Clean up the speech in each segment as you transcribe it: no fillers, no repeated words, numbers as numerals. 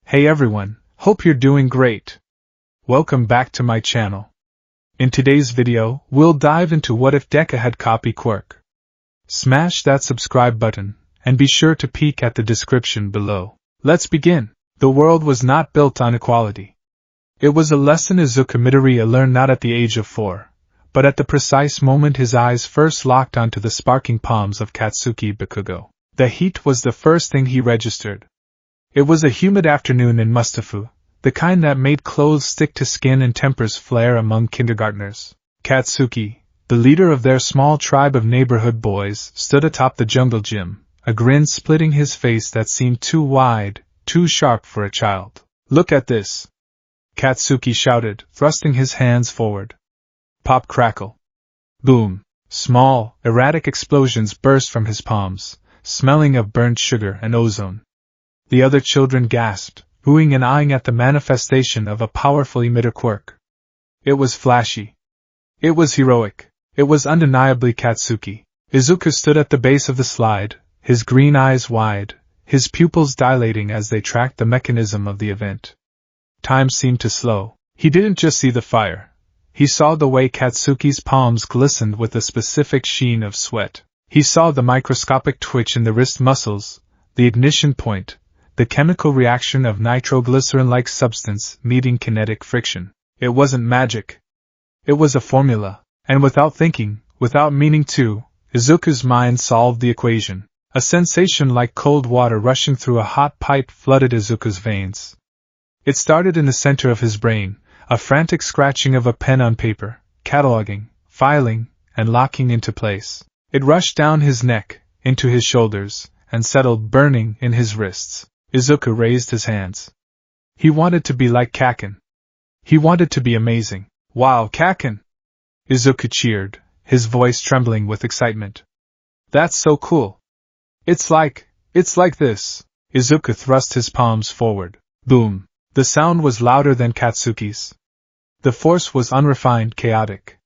Hey everyone, hope you're doing great. Welcome back to my channel. In today's video, we'll dive into what if Deku had copied Quirk. Smash that subscribe button, and be sure to peek at the description below. Let's begin. The world was not built on equality. It was a lesson Izuku Midoriya learned not at the age of 4, but at the precise moment his eyes first locked onto the sparking palms of Katsuki Bakugo. The heat was the first thing he registered. It was a humid afternoon in Mustafu, the kind that made clothes stick to skin and tempers flare among kindergartners. Katsuki, the leader of their small tribe of neighborhood boys, stood atop the jungle gym, a grin splitting his face that seemed too wide, too sharp for a child. "Look at this!" Katsuki shouted, thrusting his hands forward. Pop crackle. Boom. Small, erratic explosions burst from his palms, smelling of burnt sugar and ozone. The other children gasped, oohing and eyeing at the manifestation of a powerful emitter Quirk. It was flashy. It was heroic. It was undeniably Katsuki. Izuku stood at the base of the slide, his green eyes wide, his pupils dilating as they tracked the mechanism of the event. Time seemed to slow. He didn't just see the fire. He saw the way Katsuki's palms glistened with a specific sheen of sweat. He saw the microscopic twitch in the wrist muscles, the ignition point, the chemical reaction of nitroglycerin-like substance meeting kinetic friction. It wasn't magic. It was a formula, and without thinking, without meaning to, Izuku's mind solved the equation. A sensation like cold water rushing through a hot pipe flooded Izuku's veins. It started in the center of his brain, a frantic scratching of a pen on paper, cataloging, filing, and locking into place. It rushed down his neck, into his shoulders, and settled burning in his wrists. Izuku raised his hands. He wanted to be like Kaken. He wanted to be amazing. "Wow, Kaken!" Izuku cheered, his voice trembling with excitement. "That's so cool. It's like this." Izuku thrust his palms forward. Boom. The sound was louder than Katsuki's. The force was unrefined, chaotic.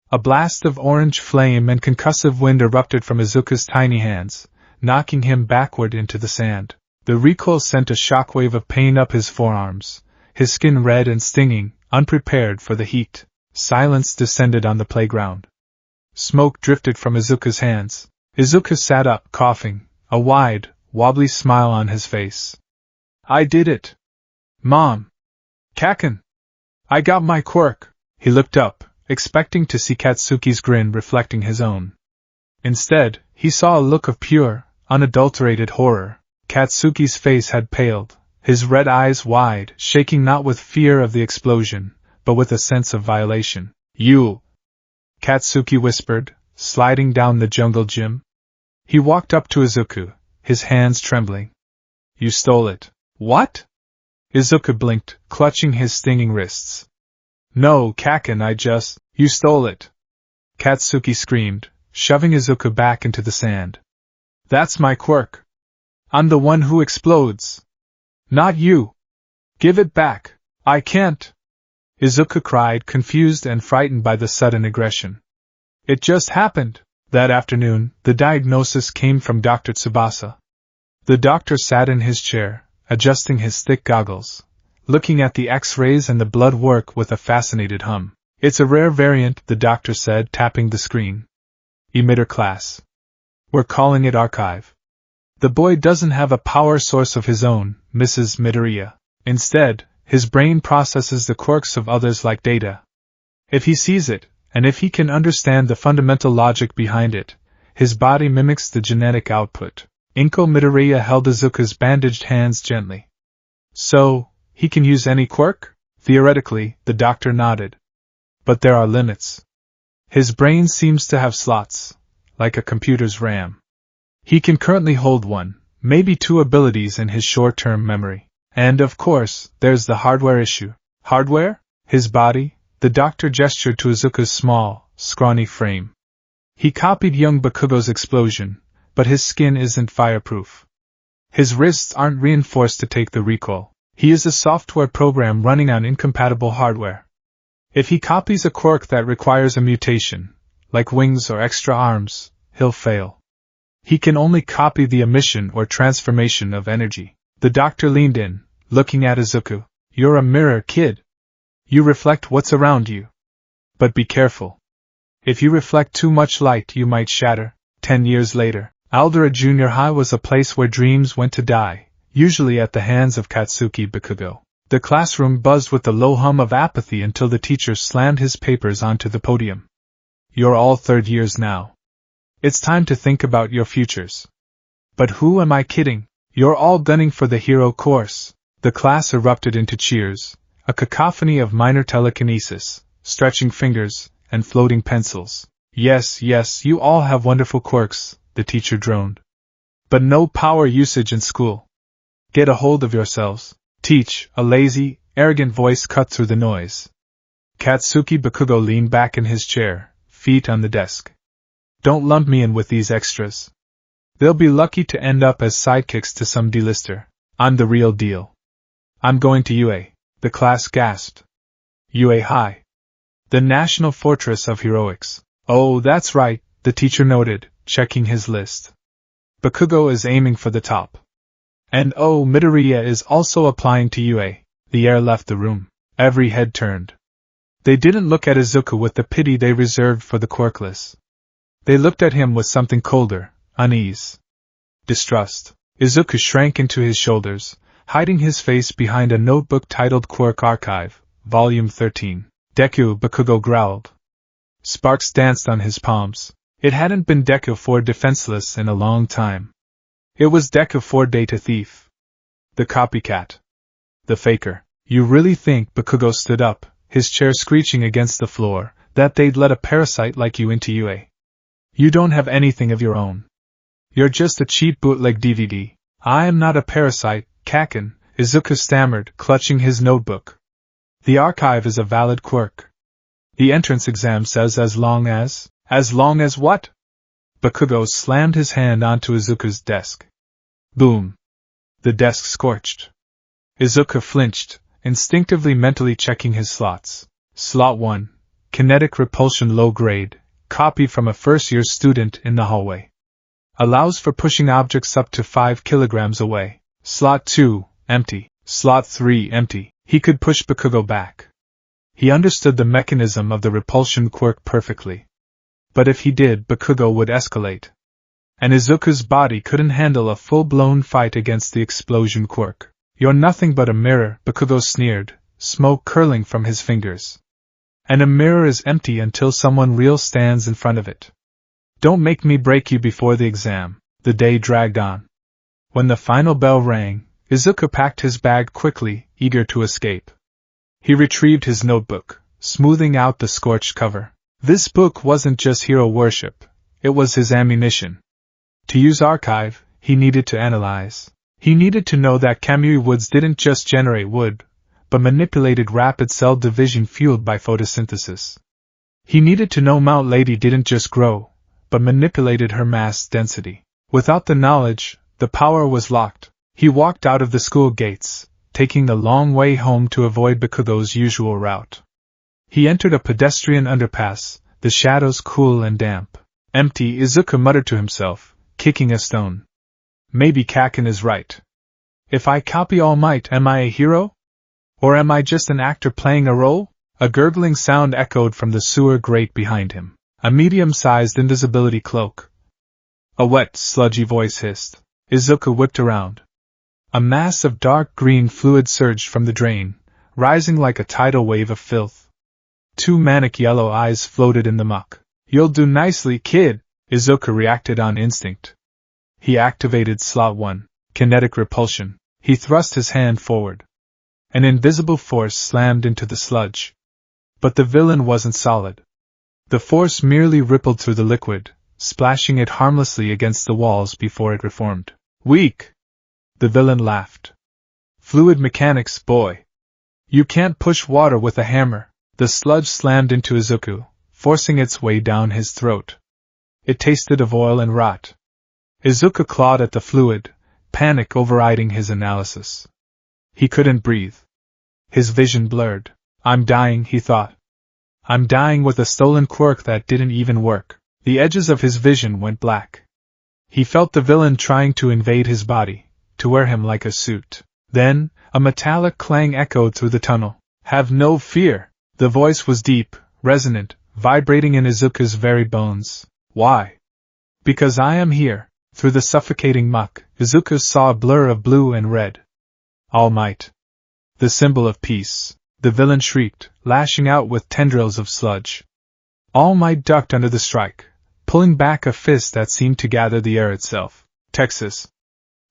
A blast of orange flame and concussive wind erupted from Izuku's tiny hands, knocking him backward into the sand. The recoil sent a shockwave of pain up his forearms, his skin red and stinging, unprepared for the heat. Silence descended on the playground. Smoke drifted from Izuku's hands. Izuku sat up, coughing, a wide, wobbly smile on his face. "I did it! Mom! Kaken! I got my Quirk!" He looked up, expecting to see Katsuki's grin reflecting his own. Instead, he saw a look of pure, unadulterated horror. Katsuki's face had paled, his red eyes wide, shaking not with fear of the explosion, but with a sense of violation. "You!" Katsuki whispered, sliding down the jungle gym. He walked up to Izuku, his hands trembling. "You stole it." "What?" Izuku blinked, clutching his stinging wrists. "No, Kaken, You stole it!" Katsuki screamed, shoving Izuku back into the sand. "That's my Quirk. I'm the one who explodes. Not you. Give it back." "I can't!" Izuku cried, confused and frightened by the sudden aggression. "It just happened." That afternoon, the diagnosis came from Dr. Tsubasa. The doctor sat in his chair, adjusting his thick goggles, looking at the X-rays and the blood work with a fascinated hum. "It's a rare variant," the doctor said, tapping the screen. "Emitter class. We're calling it Archive. The boy doesn't have a power source of his own, Mrs. Midoriya. Instead, his brain processes the quirks of others like data. If he sees it, and if he can understand the fundamental logic behind it, his body mimics the genetic output." Inko Midoriya held Izuku's bandaged hands gently. "So, he can use any quirk?" "Theoretically," the doctor nodded. "But there are limits. His brain seems to have slots, like a computer's RAM. He can currently hold one, maybe two abilities in his short-term memory. And of course, there's the hardware issue." "Hardware?" "His body." The doctor gestured to Izuku's small, scrawny frame. "He copied young Bakugo's explosion, but his skin isn't fireproof. His wrists aren't reinforced to take the recoil. He is a software program running on incompatible hardware. If he copies a quirk that requires a mutation, like wings or extra arms, he'll fail. He can only copy the emission or transformation of energy." The doctor leaned in, looking at Izuku. You're a mirror, kid. You reflect what's around you. But be careful. If you reflect too much light, you might shatter. 10 years later, Aldera Junior High was a place where dreams went to die, usually at the hands of Katsuki Bakugo. The classroom buzzed with the low hum of apathy until the teacher slammed his papers onto the podium. You're all third years now. It's time to think about your futures. But who am I kidding? You're all gunning for the hero course. The class erupted into cheers, a cacophony of minor telekinesis, stretching fingers, and floating pencils. Yes, you all have wonderful quirks, the teacher droned. But no power usage in school. Get a hold of yourselves. Teach, a lazy, arrogant voice cut through the noise. Katsuki Bakugo leaned back in his chair, feet on the desk. Don't lump me in with these extras. They'll be lucky to end up as sidekicks to some D-lister. I'm the real deal. I'm going to UA, the class gasped. UA High. The National Fortress of Heroics. Oh, that's right, the teacher noted, checking his list. Bakugo is aiming for the top. And oh, Midoriya is also applying to UA. The air left the room. Every head turned. They didn't look at Izuku with the pity they reserved for the quirkless. They looked at him with something colder, unease. Distrust. Izuku shrank into his shoulders, hiding his face behind a notebook titled Quirk Archive, Volume 13. Deku, Bakugo growled. Sparks danced on his palms. It hadn't been Deku for defenseless in a long time. It was Deku for data thief. The copycat. The faker. You really think, Bakugo stood up, his chair screeching against the floor, that they'd let a parasite like you into UA? You don't have anything of your own. You're just a cheap bootleg DVD. I am not a parasite, Kaken, Izuku stammered, clutching his notebook. The archive is a valid quirk. The entrance exam says as long as what? Bakugo slammed his hand onto Izuku's desk. Boom. The desk scorched. Izuku flinched, instinctively mentally checking his slots. Slot 1. Kinetic repulsion low grade, copy from a first-year student in the hallway. Allows for pushing objects up to 5 kilograms away. Slot 2. Empty. Slot 3. Empty. He could push Bakugo back. He understood the mechanism of the repulsion quirk perfectly. But if he did, Bakugo would escalate. And Izuku's body couldn't handle a full-blown fight against the explosion quirk. You're nothing but a mirror, Bakugo sneered, smoke curling from his fingers. And a mirror is empty until someone real stands in front of it. Don't make me break you before the exam. The day dragged on. When the final bell rang, Izuku packed his bag quickly, eager to escape. He retrieved his notebook, smoothing out the scorched cover. This book wasn't just hero worship, it was his ammunition. To use archive, he needed to analyze. He needed to know that Kamui woods didn't just generate wood, but manipulated rapid cell division fueled by photosynthesis. He needed to know Mount Lady didn't just grow, but manipulated her mass density. Without the knowledge, the power was locked. He walked out of the school gates, taking the long way home to avoid Bakugo's usual route. He entered a pedestrian underpass, the shadows cool and damp. Empty, Izuku muttered to himself, kicking a stone. Maybe Kaken is right. If I copy All Might, am I a hero? Or am I just an actor playing a role? A gurgling sound echoed from the sewer grate behind him. A medium-sized invisibility cloak. A wet, sludgy voice hissed. Izuku whipped around. A mass of dark green fluid surged from the drain, rising like a tidal wave of filth. 2 manic yellow eyes floated in the muck. You'll do nicely, kid, Izuku reacted on instinct. He activated slot 1, kinetic repulsion. He thrust his hand forward. An invisible force slammed into the sludge. But the villain wasn't solid. The force merely rippled through the liquid, splashing it harmlessly against the walls before it reformed. Weak! The villain laughed. Fluid mechanics, boy. You can't push water with a hammer. The sludge slammed into Izuku, forcing its way down his throat. It tasted of oil and rot. Izuku clawed at the fluid, panic overriding his analysis. He couldn't breathe. His vision blurred. I'm dying, he thought. I'm dying with a stolen quirk that didn't even work. The edges of his vision went black. He felt the villain trying to invade his body, to wear him like a suit. Then, a metallic clang echoed through the tunnel. Have no fear. The voice was deep, resonant, vibrating in Izuku's very bones. Why? Because I am here. Through the suffocating muck, Izuku saw a blur of blue and red. All Might. The symbol of peace. The villain shrieked, lashing out with tendrils of sludge. All Might ducked under the strike, pulling back a fist that seemed to gather the air itself. Texas.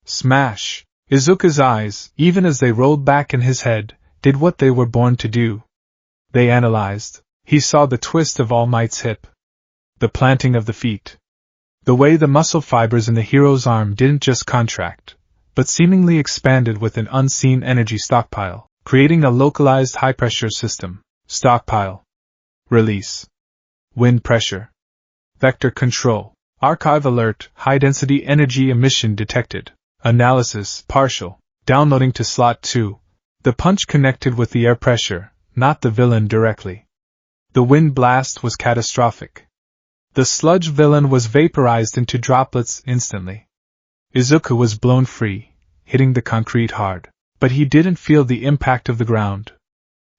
Smash! Izuku's eyes, even as they rolled back in his head, did what they were born to do. They analyzed. He saw the twist of All Might's hip. The planting of the feet. The way the muscle fibers in the hero's arm didn't just contract, but seemingly expanded with an unseen energy stockpile, creating a localized high-pressure system. Stockpile. Release. Wind pressure. Vector control. Archive alert. High-density energy emission detected. Analysis partial. Downloading to slot 2. The punch connected with the air pressure, not the villain directly. The wind blast was catastrophic. The sludge villain was vaporized into droplets instantly. Izuku was blown free, hitting the concrete hard, but he didn't feel the impact of the ground.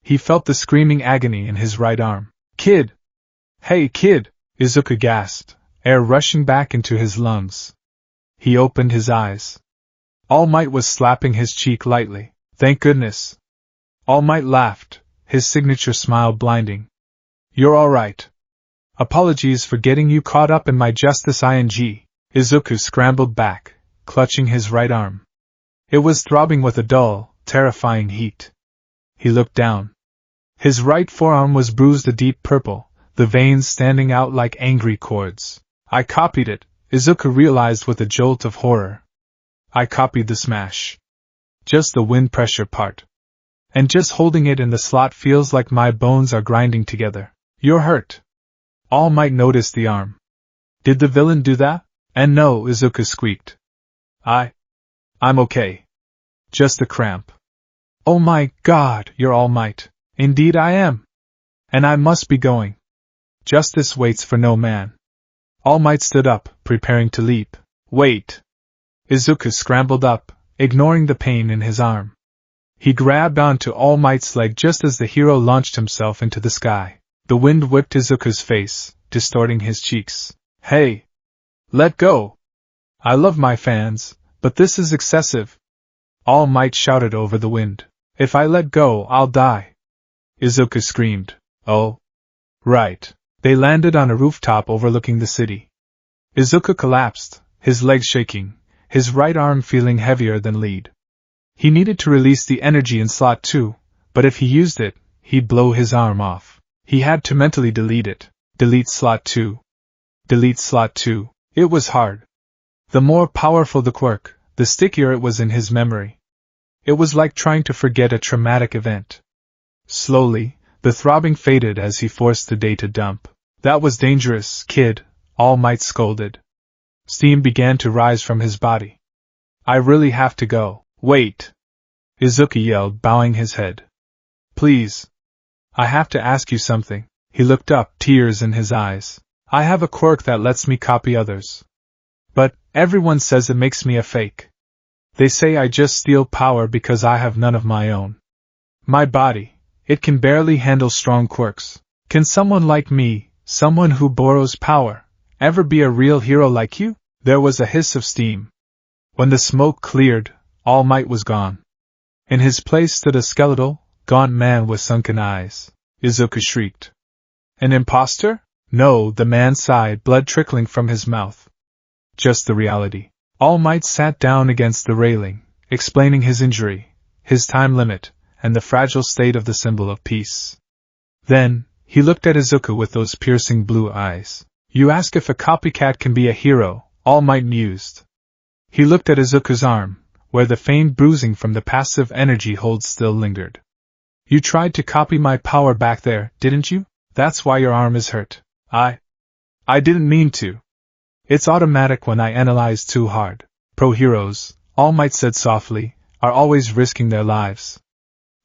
He felt the screaming agony in his right arm. Kid! Hey, kid! Izuku gasped, air rushing back into his lungs. He opened his eyes. All Might was slapping his cheek lightly. Thank goodness. All Might laughed, his signature smile blinding. You're all right. Apologies for getting you caught up in my justice ing. Izuku scrambled back, clutching his right arm. It was throbbing with a dull, terrifying heat. He looked down. His right forearm was bruised a deep purple, the veins standing out like angry cords. I copied it, Izuku realized with a jolt of horror. I copied the smash. Just the wind pressure part. And just holding it in the slot feels like my bones are grinding together. You're hurt. All Might noticed the arm. Did the villain do that? And no, Izuku squeaked. I'm okay. Just a cramp. Oh my God, you're All Might. Indeed I am. And I must be going. Justice waits for no man. All Might stood up, preparing to leap. Wait. Izuku scrambled up, ignoring the pain in his arm. He grabbed onto All Might's leg just as the hero launched himself into the sky. The wind whipped Izuku's face, distorting his cheeks. Hey! Let go! I love my fans, but this is excessive. All Might shouted over the wind. If I let go, I'll die. Izuku screamed. Oh. Right. They landed on a rooftop overlooking the city. Izuku collapsed, his legs shaking, his right arm feeling heavier than lead. He needed to release the energy in slot 2, but if he used it, he'd blow his arm off. He had to mentally delete it. Delete slot 2. Delete slot 2. It was hard. The more powerful the quirk, the stickier it was in his memory. It was like trying to forget a traumatic event. Slowly, the throbbing faded as he forced the data dump. That was dangerous, kid, All Might scolded. Steam began to rise from his body. I really have to go. Wait! Izuku yelled, bowing his head. Please. I have to ask you something. He looked up, tears in his eyes. I have a quirk that lets me copy others. But everyone says it makes me a fake. They say I just steal power because I have none of my own. My body, it can barely handle strong quirks. Can someone like me, someone who borrows power, ever be a real hero like you? There was a hiss of steam. When the smoke cleared, All Might was gone. In his place stood a skeletal, gaunt man with sunken eyes. Izuku shrieked. An imposter? No, the man sighed, blood trickling from his mouth. Just the reality. All Might sat down against the railing, explaining his injury, his time limit, and the fragile state of the symbol of peace. Then, he looked at Izuku with those piercing blue eyes. You ask if a copycat can be a hero, All Might mused. He looked at Izuku's arm, where the faint bruising from the passive energy hold still lingered. You tried to copy my power back there, didn't you? That's why your arm is hurt. I didn't mean to. It's automatic when I analyze too hard. Pro-heroes, All Might said softly, are always risking their lives.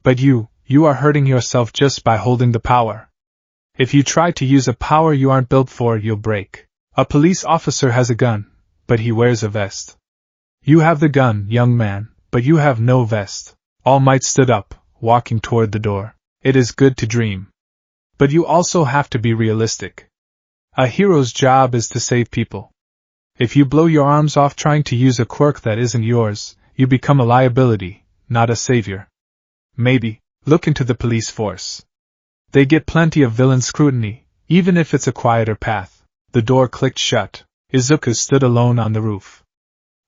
But you are hurting yourself just by holding the power. If you try to use a power you aren't built for, you'll break. A police officer has a gun, but he wears a vest. You have the gun, young man, but you have no vest. All Might stood up, walking toward the door. It is good to dream. But you also have to be realistic. A hero's job is to save people. If you blow your arms off trying to use a quirk that isn't yours, you become a liability, not a savior. Maybe, look into the police force. They get plenty of villain scrutiny, even if it's a quieter path. The door clicked shut. Izuku stood alone on the roof.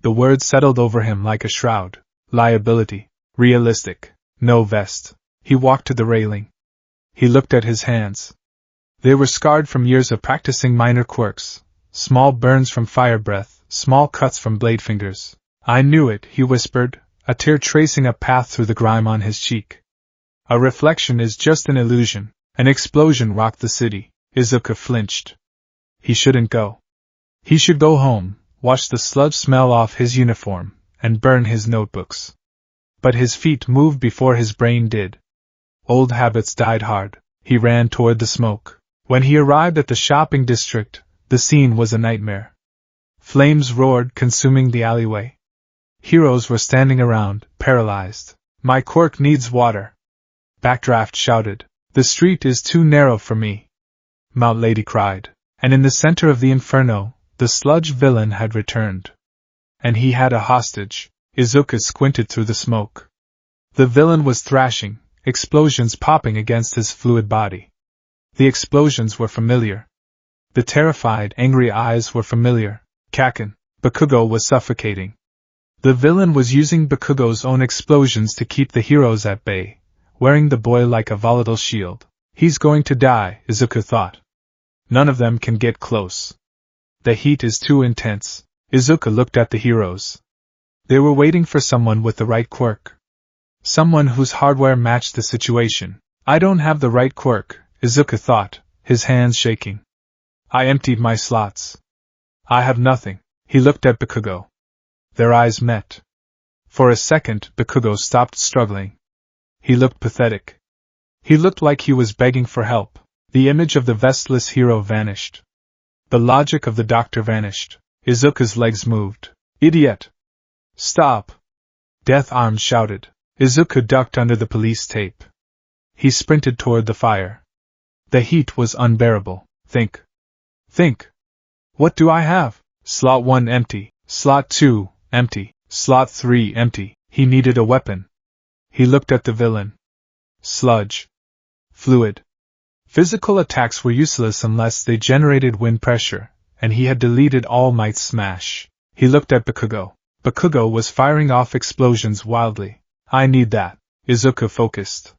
The words settled over him like a shroud. Liability. Realistic. No vest. He walked to the railing. He looked at his hands. They were scarred from years of practicing minor quirks. Small burns from fire breath, small cuts from blade fingers. I knew it, he whispered, a tear tracing a path through the grime on his cheek. A reflection is just an illusion. An explosion rocked the city. Izuku flinched. He shouldn't go. He should go home, wash the sludge smell off his uniform, and burn his notebooks. But his feet moved before his brain did. Old habits died hard. He ran toward the smoke. When he arrived at the shopping district, the scene was a nightmare. Flames roared, consuming the alleyway. Heroes were standing around, paralyzed. My quirk needs water. Backdraft shouted. The street is too narrow for me. Mount Lady cried. And in the center of the inferno, the sludge villain had returned. And he had a hostage. Izuku squinted through the smoke. The villain was thrashing, explosions popping against his fluid body. The explosions were familiar. The terrified, angry eyes were familiar. Kaken. Bakugo was suffocating. The villain was using Bakugo's own explosions to keep the heroes at bay, wearing the boy like a volatile shield. He's going to die, Izuku thought. None of them can get close. The heat is too intense. Izuku looked at the heroes. They were waiting for someone with the right quirk. Someone whose hardware matched the situation. I don't have the right quirk, Izuku thought, his hands shaking. I emptied my slots. I have nothing. He looked at Bakugo. Their eyes met. For a second, Bakugo stopped struggling. He looked pathetic. He looked like he was begging for help. The image of the vestless hero vanished. The logic of the doctor vanished. Izuku's legs moved. Idiot! Stop! Death Arms shouted. Izuku ducked under the police tape. He sprinted toward the fire. The heat was unbearable. Think. Think. What do I have? Slot 1 empty. Slot 2 empty. Slot 3 empty. He needed a weapon. He looked at the villain. Sludge. Fluid. Physical attacks were useless unless they generated wind pressure, and he had deleted All Might's smash. He looked at Bakugo. Bakugo was firing off explosions wildly. I need that. Izuku focused.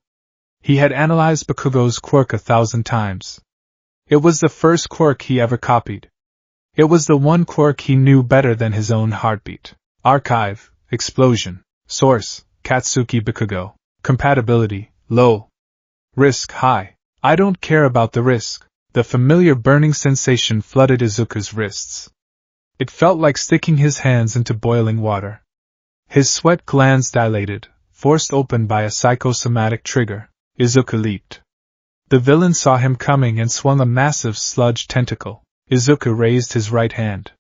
He had analyzed Bakugo's quirk 1,000 times. It was the first quirk he ever copied. It was the one quirk he knew better than his own heartbeat. Archive, explosion. Source, Katsuki Bakugo. Compatibility, low. Risk, high. I don't care about the risk. The familiar burning sensation flooded Izuku's wrists. It felt like sticking his hands into boiling water. His sweat glands dilated, forced open by a psychosomatic trigger. Izuku leaped. The villain saw him coming and swung a massive sludge tentacle. Izuku raised his right hand.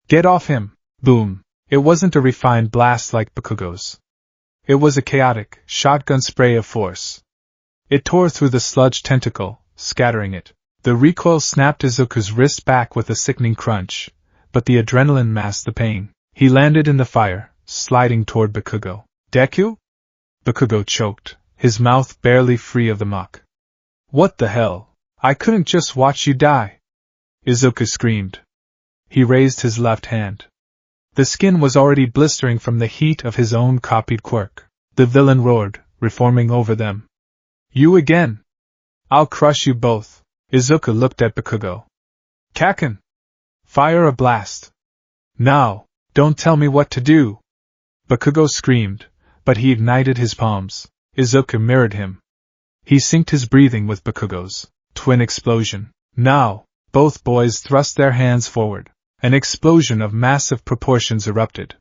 Get off him! Boom! It wasn't a refined blast like Bakugo's. It was a chaotic, shotgun spray of force. It tore through the sludge tentacle, scattering it. The recoil snapped Izuku's wrist back with a sickening crunch, but the adrenaline masked the pain. He landed in the fire, sliding toward Bakugo. Deku? Bakugo choked, his mouth barely free of the muck. What the hell? I couldn't just watch you die! Izuku screamed. He raised his left hand. The skin was already blistering from the heat of his own copied quirk. The villain roared, reforming over them. You again! I'll crush you both. Izuku looked at Bakugo. Kaken! Fire a blast! Now, don't tell me what to do! Bakugo screamed, but he ignited his palms. Izuku mirrored him. He synced his breathing with Bakugo's. Twin explosion. Now, both boys thrust their hands forward. An explosion of massive proportions erupted.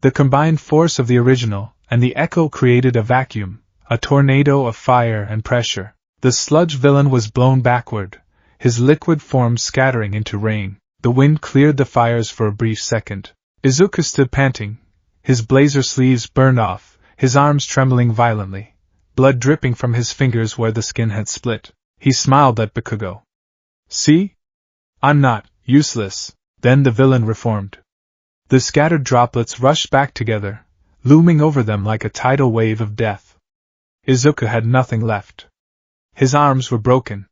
The combined force of the original and the echo created a vacuum. A tornado of fire and pressure. The sludge villain was blown backward, his liquid form scattering into rain. The wind cleared the fires for a brief second. Izuku stood panting, his blazer sleeves burned off, his arms trembling violently, blood dripping from his fingers where the skin had split. He smiled at Bakugo. See? I'm not useless. Then the villain reformed. The scattered droplets rushed back together, looming over them like a tidal wave of death. Izuku had nothing left. His arms were broken.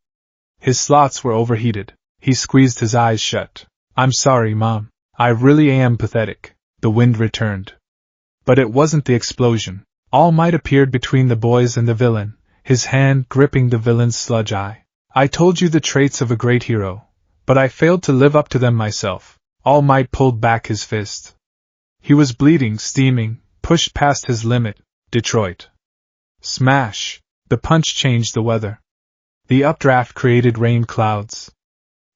His slots were overheated. He squeezed his eyes shut. I'm sorry, Mom. I really am pathetic. The wind returned. But it wasn't the explosion. All Might appeared between the boys and the villain, his hand gripping the villain's sludge eye. I told you the traits of a great hero, but I failed to live up to them myself. All Might pulled back his fist. He was bleeding, steaming, pushed past his limit. Detroit. Smash! The punch changed the weather. The updraft created rain clouds.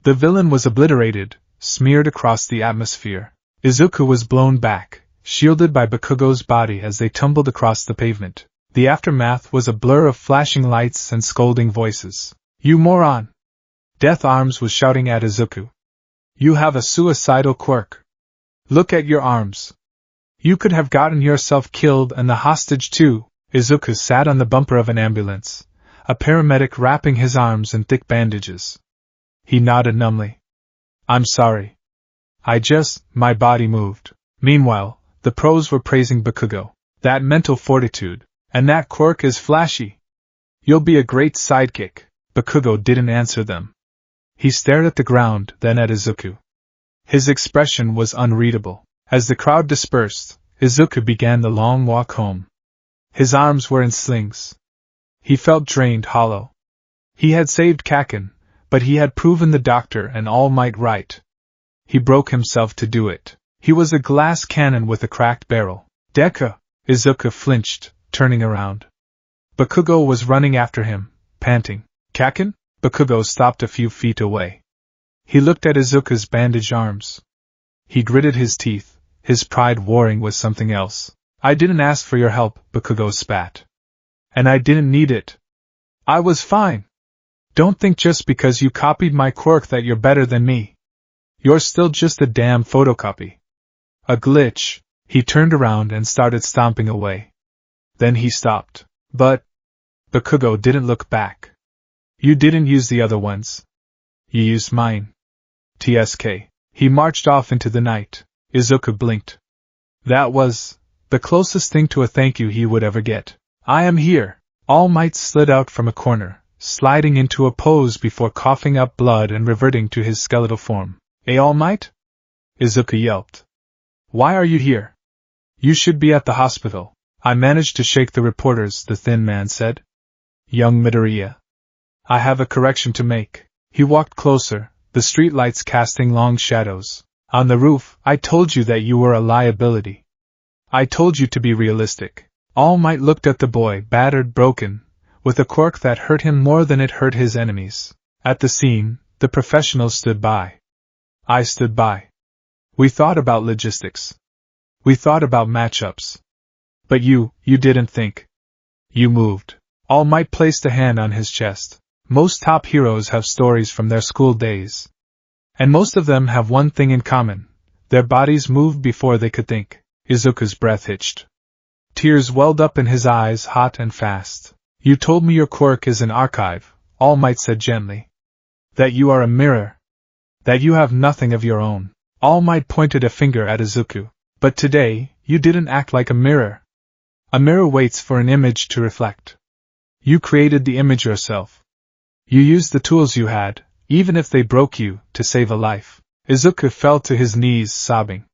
The villain was obliterated, smeared across the atmosphere. Izuku was blown back, shielded by Bakugo's body as they tumbled across the pavement. The aftermath was a blur of flashing lights and scolding voices. You moron! Death Arms was shouting at Izuku. You have a suicidal quirk. Look at your arms. You could have gotten yourself killed and the hostage too. Izuku sat on the bumper of an ambulance, a paramedic wrapping his arms in thick bandages. He nodded numbly. I'm sorry. My body moved. Meanwhile, the pros were praising Bakugo. That mental fortitude, and that quirk is flashy. You'll be a great sidekick. Bakugo didn't answer them. He stared at the ground, then at Izuku. His expression was unreadable. As the crowd dispersed, Izuku began the long walk home. His arms were in slings. He felt drained, hollow. He had saved Kaken, but he had proven the Doctor and All Might right. He broke himself to do it. He was a glass cannon with a cracked barrel. Deku! Izuku flinched, turning around. Bakugo was running after him, panting. Kaken? Bakugo stopped a few feet away. He looked at Izuku's bandaged arms. He gritted his teeth, his pride warring with something else. I didn't ask for your help, Bakugo spat. And I didn't need it. I was fine. Don't think just because you copied my quirk that you're better than me. You're still just a damn photocopy. A glitch. He turned around and started stomping away. Then he stopped. But Bakugo didn't look back. You didn't use the other ones. You used mine. TSK. He marched off into the night. Izuku blinked. That was the closest thing to a thank you he would ever get. I am here. All Might slid out from a corner, sliding into a pose before coughing up blood and reverting to his skeletal form. All Might? Izuku yelped. Why are you here? You should be at the hospital. I managed to shake the reporters, the thin man said. Young Midoriya. I have a correction to make. He walked closer, the streetlights casting long shadows. On the roof, I told you that you were a liability. I told you to be realistic. All Might looked at the boy, battered, broken, with a quirk that hurt him more than it hurt his enemies. At the scene, the professionals stood by. I stood by. We thought about logistics. We thought about matchups. But you didn't think. You moved. All Might placed a hand on his chest. Most top heroes have stories from their school days. And most of them have one thing in common. Their bodies moved before they could think. Izuku's breath hitched. Tears welled up in his eyes, hot and fast. You told me your quirk is an archive, All Might said gently. That you are a mirror. That you have nothing of your own. All Might pointed a finger at Izuku. But today, you didn't act like a mirror. A mirror waits for an image to reflect. You created the image yourself. You used the tools you had, even if they broke you, to save a life. Izuku fell to his knees, sobbing.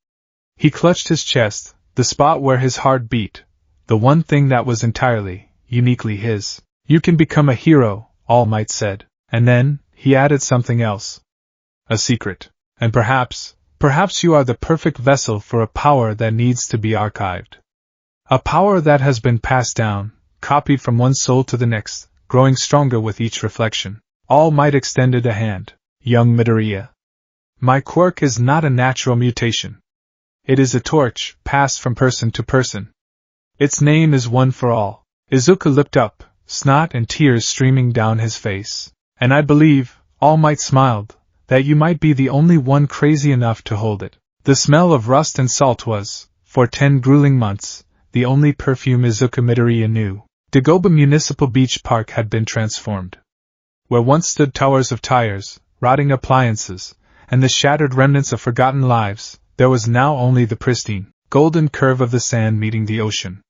He clutched his chest, the spot where his heart beat, the one thing that was entirely, uniquely his. You can become a hero, All Might said. And then, he added something else. A secret. And perhaps you are the perfect vessel for a power that needs to be archived. A power that has been passed down, copied from one soul to the next, growing stronger with each reflection. All Might extended a hand. Young Midoriya. My quirk is not a natural mutation. It is a torch, passed from person to person. Its name is one for all. Izuku looked up, snot and tears streaming down his face. And I believe, All Might smiled, that you might be the only one crazy enough to hold it. The smell of rust and salt was For 10 grueling months, the only perfume Izuku Midoriya knew, Dagoba Municipal Beach Park had been transformed. Where once stood towers of tires, rotting appliances, and the shattered remnants of forgotten lives, there was now only the pristine, golden curve of the sand meeting the ocean.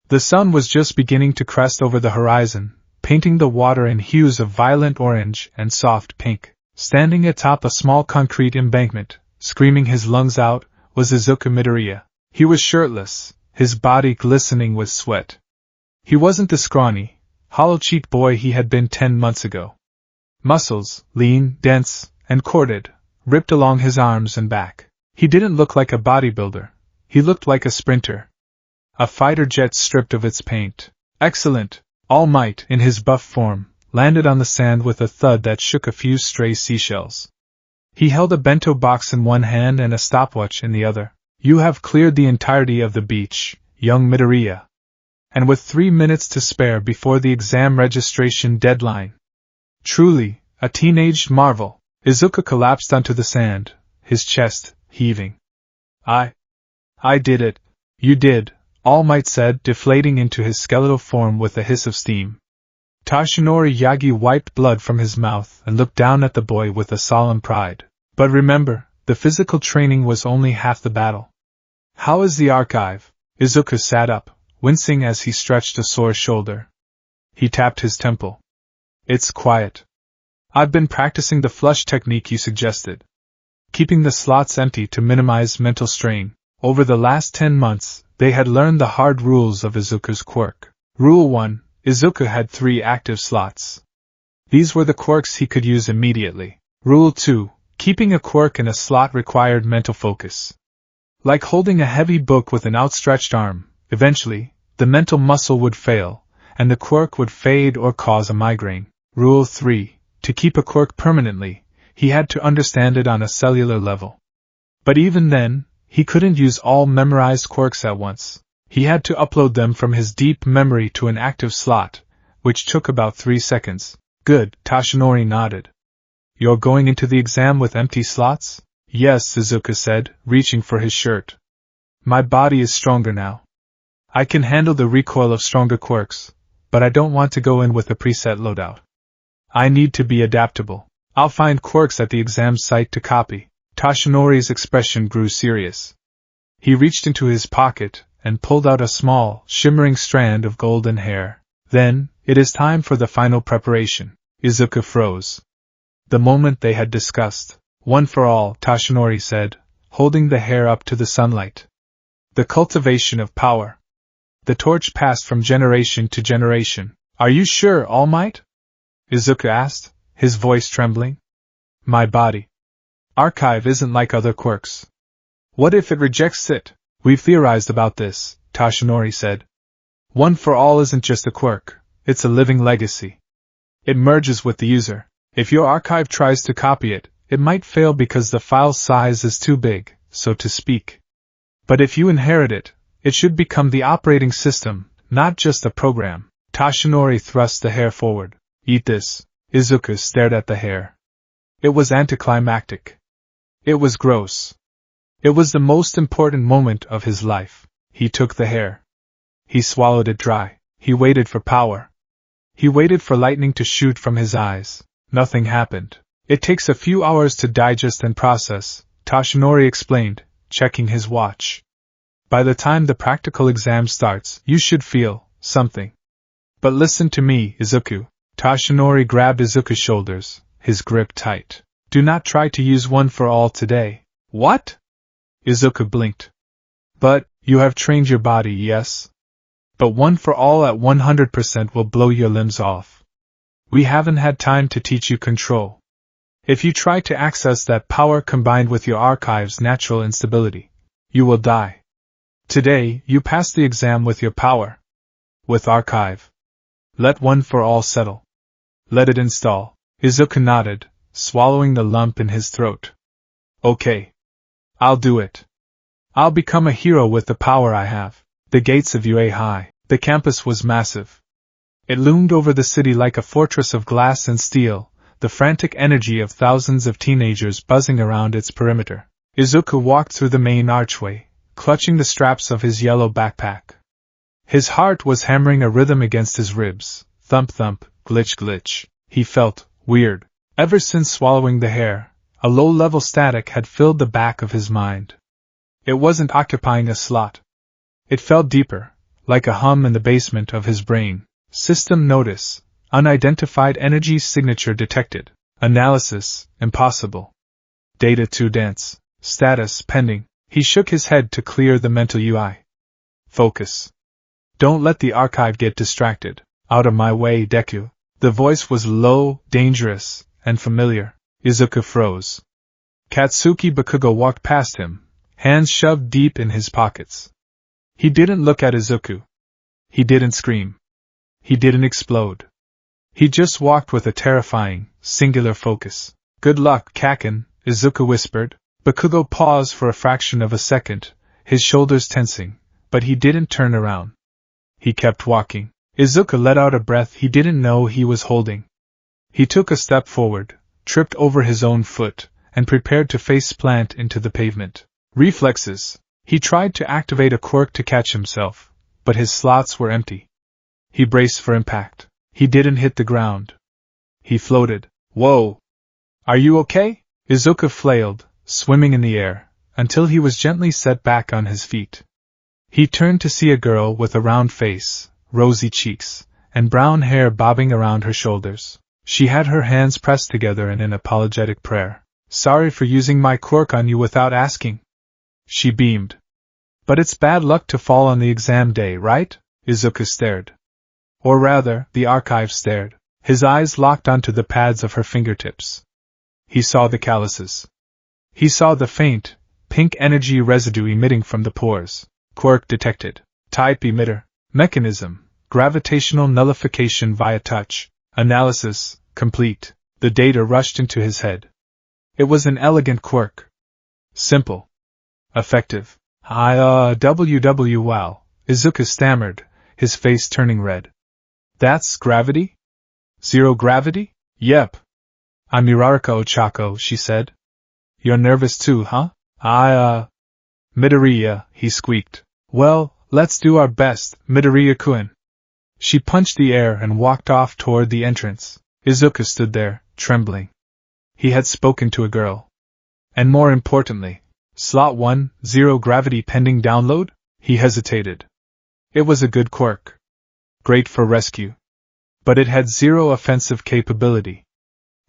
The sun was just beginning to crest over the horizon, painting the water in hues of violent orange and soft pink. Standing atop a small concrete embankment, screaming his lungs out, was Izuku Midoriya. He was shirtless, his body glistening with sweat. He wasn't the scrawny, hollow-cheeked boy he had been 10 months ago. Muscles, lean, dense, and corded, ripped along his arms and back. He didn't look like a bodybuilder. He looked like a sprinter. A fighter jet stripped of its paint. Excellent, All Might, in his buff form, landed on the sand with a thud that shook a few stray seashells. He held a bento box in one hand and a stopwatch in the other. You have cleared the entirety of the beach, young Midoriya. And with 3 minutes to spare before the exam registration deadline. Truly, a teenage marvel. Izuku collapsed onto the sand, his chest heaving. I did it. You did, All Might said, deflating into his skeletal form with a hiss of steam. Toshinori Yagi wiped blood from his mouth and looked down at the boy with a solemn pride. But remember, the physical training was only half the battle. How is the archive? Izuku sat up, wincing as he stretched a sore shoulder. He tapped his temple. It's quiet. I've been practicing the flush technique you suggested. Keeping the slots empty to minimize mental strain. Over the last 10 months, they had learned the hard rules of Izuku's quirk. Rule 1. Izuku had 3 active slots. These were the quirks he could use immediately. Rule 2. Keeping a quirk in a slot required mental focus. Like holding a heavy book with an outstretched arm, eventually, the mental muscle would fail, and the quirk would fade or cause a migraine. Rule 3. To keep a quirk permanently, he had to understand it on a cellular level. But even then, he couldn't use all memorized quirks at once. He had to upload them from his deep memory to an active slot, which took about 3 seconds. Good, Toshinori nodded. You're going into the exam with empty slots? Yes, Izuku said, reaching for his shirt. My body is stronger now. I can handle the recoil of stronger quirks, but I don't want to go in with a preset loadout. I need to be adaptable. I'll find quirks at the exam site to copy. Toshinori's expression grew serious. He reached into his pocket and pulled out a small, shimmering strand of golden hair. Then, it is time for the final preparation. Izuku froze. The moment they had discussed. One for all, Toshinori said, holding the hair up to the sunlight. The cultivation of power. The torch passed from generation to generation. Are you sure, All Might? Izuku asked, his voice trembling. My body. Archive isn't like other quirks. What if it rejects it? We've theorized about this, Toshinori said. One for all isn't just a quirk, it's a living legacy. It merges with the user. If your archive tries to copy it, it might fail because the file size is too big, so to speak. But if you inherit it, it should become the operating system, not just a program. Toshinori thrust the hair forward. Eat this. Izuku stared at the hair. It was anticlimactic. It was gross. It was the most important moment of his life. He took the hair. He swallowed it dry. He waited for power. He waited for lightning to shoot from his eyes. Nothing happened. It takes a few hours to digest and process, Toshinori explained, checking his watch. By the time the practical exam starts, you should feel something. But listen to me, Izuku. Toshinori grabbed Izuku's shoulders, his grip tight. Do not try to use one for all today. What? Izuku blinked. But, you have trained your body, yes? But one for all at 100% will blow your limbs off. We haven't had time to teach you control. If you try to access that power combined with your archive's natural instability, you will die. Today, you pass the exam with your power. With archive. Let one for all settle. Let it install. Izuku nodded, swallowing the lump in his throat. Okay. I'll do it. I'll become a hero with the power I have. The gates of UA High. The campus was massive. It loomed over the city like a fortress of glass and steel, the frantic energy of thousands of teenagers buzzing around its perimeter. Izuku walked through the main archway, clutching the straps of his yellow backpack. His heart was hammering a rhythm against his ribs. Thump thump, glitch glitch. He felt weird. Ever since swallowing the hair, a low-level static had filled the back of his mind. It wasn't occupying a slot. It fell deeper, like a hum in the basement of his brain. System notice. Unidentified energy signature detected. Analysis, impossible. Data too dense. Status pending. He shook his head to clear the mental UI. Focus. Don't let the archive get distracted. Out of my way, Deku. The voice was low, dangerous, and familiar. Izuku froze. Katsuki Bakugo walked past him, hands shoved deep in his pockets. He didn't look at Izuku. He didn't scream. He didn't explode. He just walked with a terrifying, singular focus. Good luck, Kaken, Izuku whispered. Bakugo paused for a fraction of a second, his shoulders tensing, but he didn't turn around. He kept walking. Izuku let out a breath he didn't know he was holding. He took a step forward, tripped over his own foot, and prepared to face plant into the pavement. Reflexes. He tried to activate a quirk to catch himself, but his slots were empty. He braced for impact. He didn't hit the ground. He floated. Whoa! Are you okay? Izuku flailed, swimming in the air, until he was gently set back on his feet. He turned to see a girl with a round face, rosy cheeks, and brown hair bobbing around her shoulders. She had her hands pressed together in an apologetic prayer. Sorry for using my quirk on you without asking. She beamed. But it's bad luck to fall on the exam day, right? Izuku stared. Or rather, the archive stared. His eyes locked onto the pads of her fingertips. He saw the calluses. He saw the faint, pink energy residue emitting from the pores. Quirk detected. Type emitter. Mechanism. Gravitational nullification via touch. Analysis. Complete. The data rushed into his head. It was an elegant quirk. Simple. Effective. Wow. Izuku stammered, his face turning red. That's gravity? Zero gravity? Yep. I'm Mirarika Ochako, she said. You're nervous too, huh? Midoriya, he squeaked. Well, let's do our best, Midoriya-kun. She punched the air and walked off toward the entrance. Izuku stood there, trembling. He had spoken to a girl. And more importantly, Slot 1, zero gravity pending download? He hesitated. It was a good quirk. Great for rescue. But it had zero offensive capability.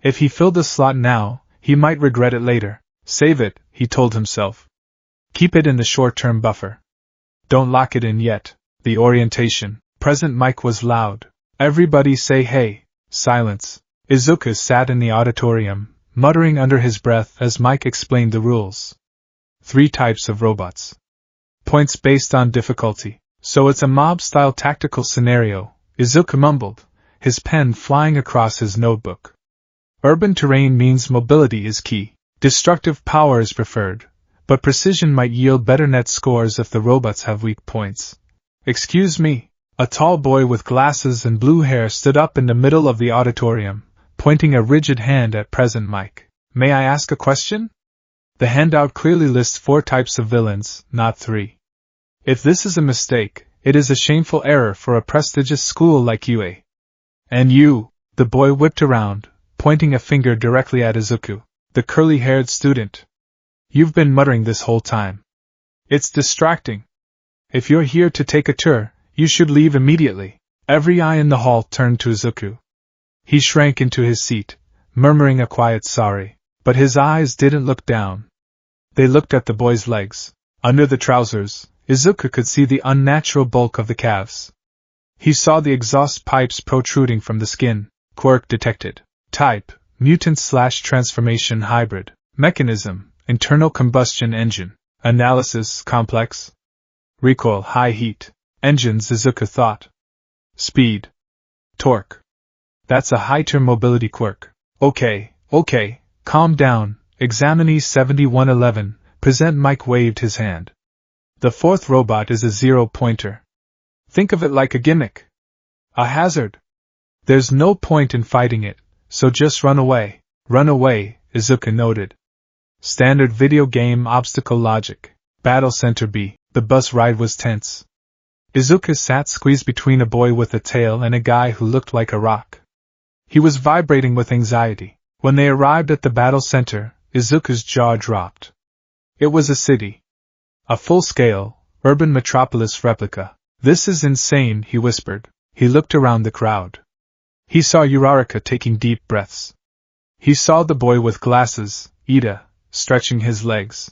If he filled the slot now, he might regret it later. Save it, he told himself. Keep it in the short-term buffer. Don't lock it in yet. The orientation. Present mic was loud. Everybody say hey. Silence. Izuku sat in the auditorium, muttering under his breath as Mike explained the rules. 3 types of robots. Points based on difficulty. So it's a mob-style tactical scenario, Izuku mumbled, his pen flying across his notebook. Urban terrain means mobility is key. Destructive power is preferred, but precision might yield better net scores if the robots have weak points. Excuse me. A tall boy with glasses and blue hair stood up in the middle of the auditorium, pointing a rigid hand at Present Mike. May I ask a question? The handout clearly lists 4 types of villains, not 3. If this is a mistake, it is a shameful error for a prestigious school like UA. And you, the boy whipped around, pointing a finger directly at Izuku, the curly-haired student. You've been muttering this whole time. It's distracting. If you're here to take a tour, you should leave immediately. Every eye in the hall turned to Izuku. He shrank into his seat, murmuring a quiet sorry, but his eyes didn't look down. They looked at the boy's legs. Under the trousers, Izuku could see the unnatural bulk of the calves. He saw the exhaust pipes protruding from the skin. Quirk detected. Type, mutant/transformation hybrid. Mechanism, internal combustion engine. Analysis, complex. Recoil, high heat. Engines, Izuku thought. Speed. Torque. That's a high-term mobility quirk. Okay, calm down. Examinee 7111, Present Mike waved his hand. The 4th robot is a zero-pointer. Think of it like a gimmick. A hazard. There's no point in fighting it, so just run away. Run away, Izuku noted. Standard video game obstacle logic. Battle Center B. The bus ride was tense. Izuku sat squeezed between a boy with a tail and a guy who looked like a rock. He was vibrating with anxiety. When they arrived at the battle center, Izuku's jaw dropped. It was a city. A full-scale, urban metropolis replica. "This is insane," he whispered. He looked around the crowd. He saw Uraraka taking deep breaths. He saw the boy with glasses, Ida, stretching his legs.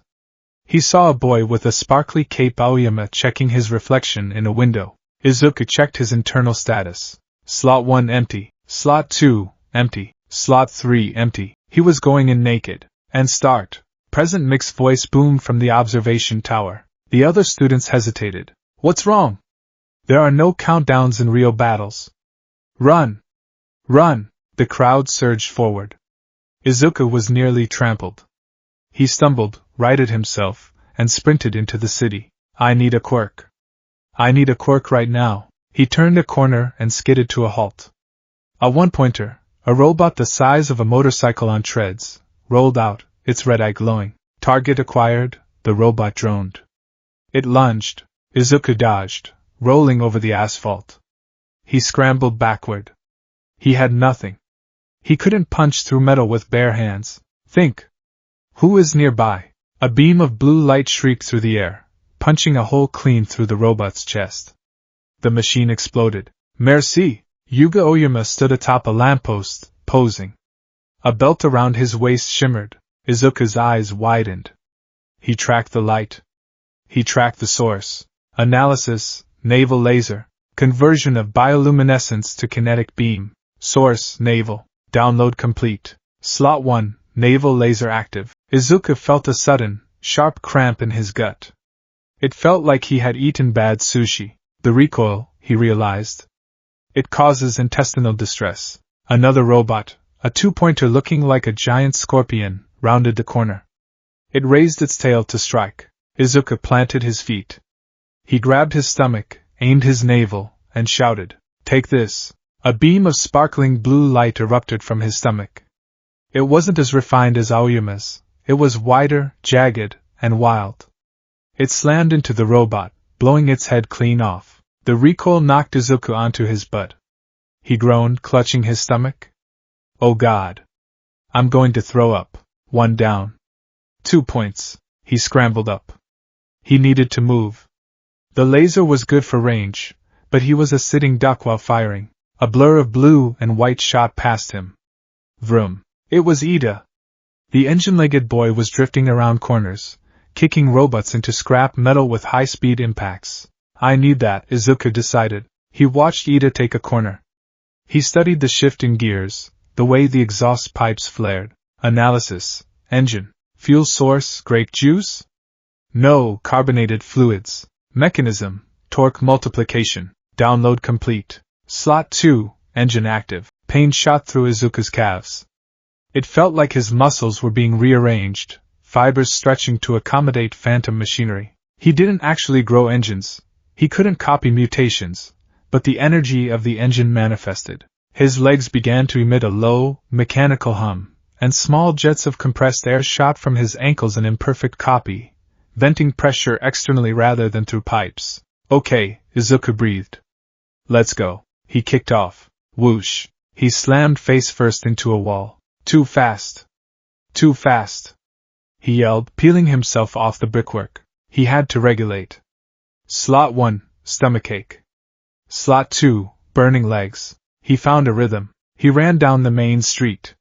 He saw a boy with a sparkly cape, Aoyama, checking his reflection in a window. Izuku checked his internal status. Slot 1 empty, slot 2 empty, slot 3 empty. He was going in naked. And start. Present mixed voice boomed from the observation tower. The other students hesitated. "What's wrong? There are no countdowns in real battles." "Run! Run!" The crowd surged forward. Izuku was nearly trampled. He stumbled, righted himself, and sprinted into the city. "I need a quirk. I need a quirk right now." He turned a corner and skidded to a halt. A one-pointer, a robot the size of a motorcycle on treads, rolled out, its red eye glowing. "Target acquired," the robot droned. It lunged. Izuku dodged, rolling over the asphalt. He scrambled backward. He had nothing. He couldn't punch through metal with bare hands. Think. Who is nearby? A beam of blue light shrieked through the air, punching a hole clean through the robot's chest. The machine exploded. "Merci!" Yuga Oyama stood atop a lamppost, posing. A belt around his waist shimmered. Izuku's eyes widened. He tracked the light. He tracked the source. Analysis, naval laser. Conversion of bioluminescence to kinetic beam. Source, naval. Download complete. Slot 1, naval laser active. Izuku felt a sudden, sharp cramp in his gut. It felt like he had eaten bad sushi. The recoil, he realized. It causes intestinal distress. Another robot, a two-pointer looking like a giant scorpion, rounded the corner. It raised its tail to strike. Izuku planted his feet. He grabbed his stomach, aimed his navel, and shouted, "Take this!" A beam of sparkling blue light erupted from his stomach. It wasn't as refined as Aoyama's. It was wider, jagged, and wild. It slammed into the robot, blowing its head clean off. The recoil knocked Izuku onto his butt. He groaned, clutching his stomach. "Oh God! I'm going to throw up." 1 down. 2 points. He scrambled up. He needed to move. The laser was good for range, but he was a sitting duck while firing. A blur of blue and white shot past him. Vroom. It was Ida. The engine-legged boy was drifting around corners, kicking robots into scrap metal with high-speed impacts. "I need that," Izuku decided. He watched Ida take a corner. He studied the shift in gears, the way the exhaust pipes flared. Analysis. Engine. Fuel source, grape juice? No, carbonated fluids. Mechanism. Torque multiplication. Download complete. Slot 2, engine active. Pain shot through Izuku's calves. It felt like his muscles were being rearranged, fibers stretching to accommodate phantom machinery. He didn't actually grow engines. He couldn't copy mutations, but the energy of the engine manifested. His legs began to emit a low, mechanical hum, and small jets of compressed air shot from his ankles, an imperfect copy, venting pressure externally rather than through pipes. "Okay," Izuku breathed. "Let's go." He kicked off. Whoosh. He slammed face first into a wall. "Too fast. Too fast," he yelled, peeling himself off the brickwork. He had to regulate. Slot 1, stomachache. Slot 2, burning legs. He found a rhythm. He ran down the main street.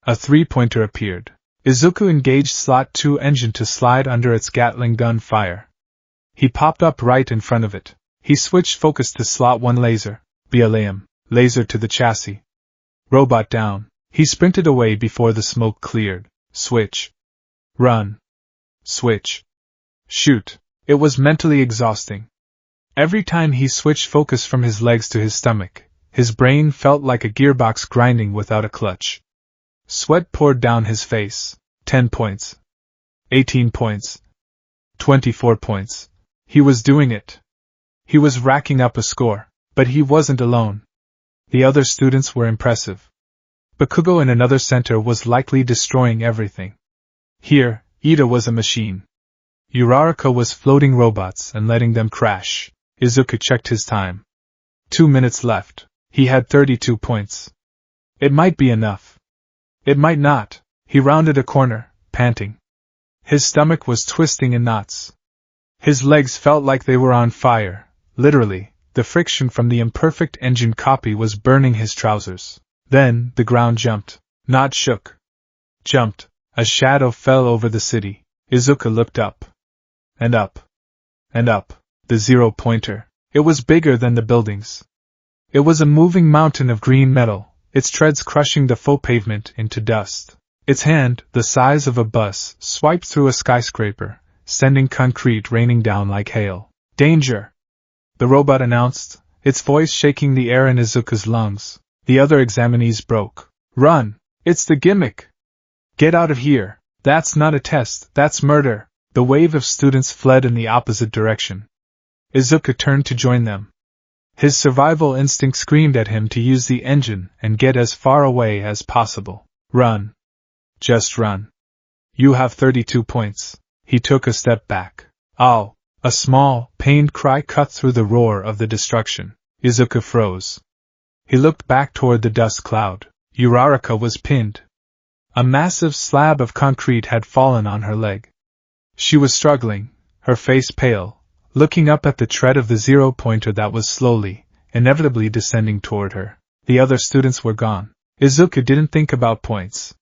A three-pointer appeared. Izuku engaged Slot 2 engine to slide under its Gatling gun fire. He popped up right in front of it. He switched focus to Slot 1 laser. BLAM. Laser to the chassis. Robot down. He sprinted away before the smoke cleared. Switch. Run. Switch. Shoot. It was mentally exhausting. Every time he switched focus from his legs to his stomach, his brain felt like a gearbox grinding without a clutch. Sweat poured down his face. 10 points. 18 points. 24 points. He was doing it. He was racking up a score, but he wasn't alone. The other students were impressive. Bakugo in another center was likely destroying everything. Here, Ida was a machine. Uraraka was floating robots and letting them crash. Izuku checked his time. 2 minutes left. He had 32 points. It might be enough. It might not. He rounded a corner, panting. His stomach was twisting in knots. His legs felt like they were on fire. Literally, the friction from the imperfect engine copy was burning his trousers. Then, the ground jumped. Not shook. Jumped. A shadow fell over the city. Izuku looked up. And up. And up. The 0-pointer. It was bigger than the buildings. It was a moving mountain of green metal, its treads crushing the faux pavement into dust. Its hand, the size of a bus, swiped through a skyscraper, sending concrete raining down like hail. Danger! The robot announced, its voice shaking the air in Izuku's lungs. The other examinees broke. Run! It's the gimmick! Get out of here! That's not a test, that's murder! The wave of students fled in the opposite direction. Izuku turned to join them. His survival instinct screamed at him to use the engine and get as far away as possible. Run. Just run. You have 32 points. He took a step back. Ow! A small, pained cry cut through the roar of the destruction. Izuku froze. He looked back toward the dust cloud. Uraraka was pinned. A massive slab of concrete had fallen on her leg. She was struggling, her face pale, looking up at the tread of the 0-pointer that was slowly, inevitably descending toward her. The other students were gone. Izuku didn't think about points.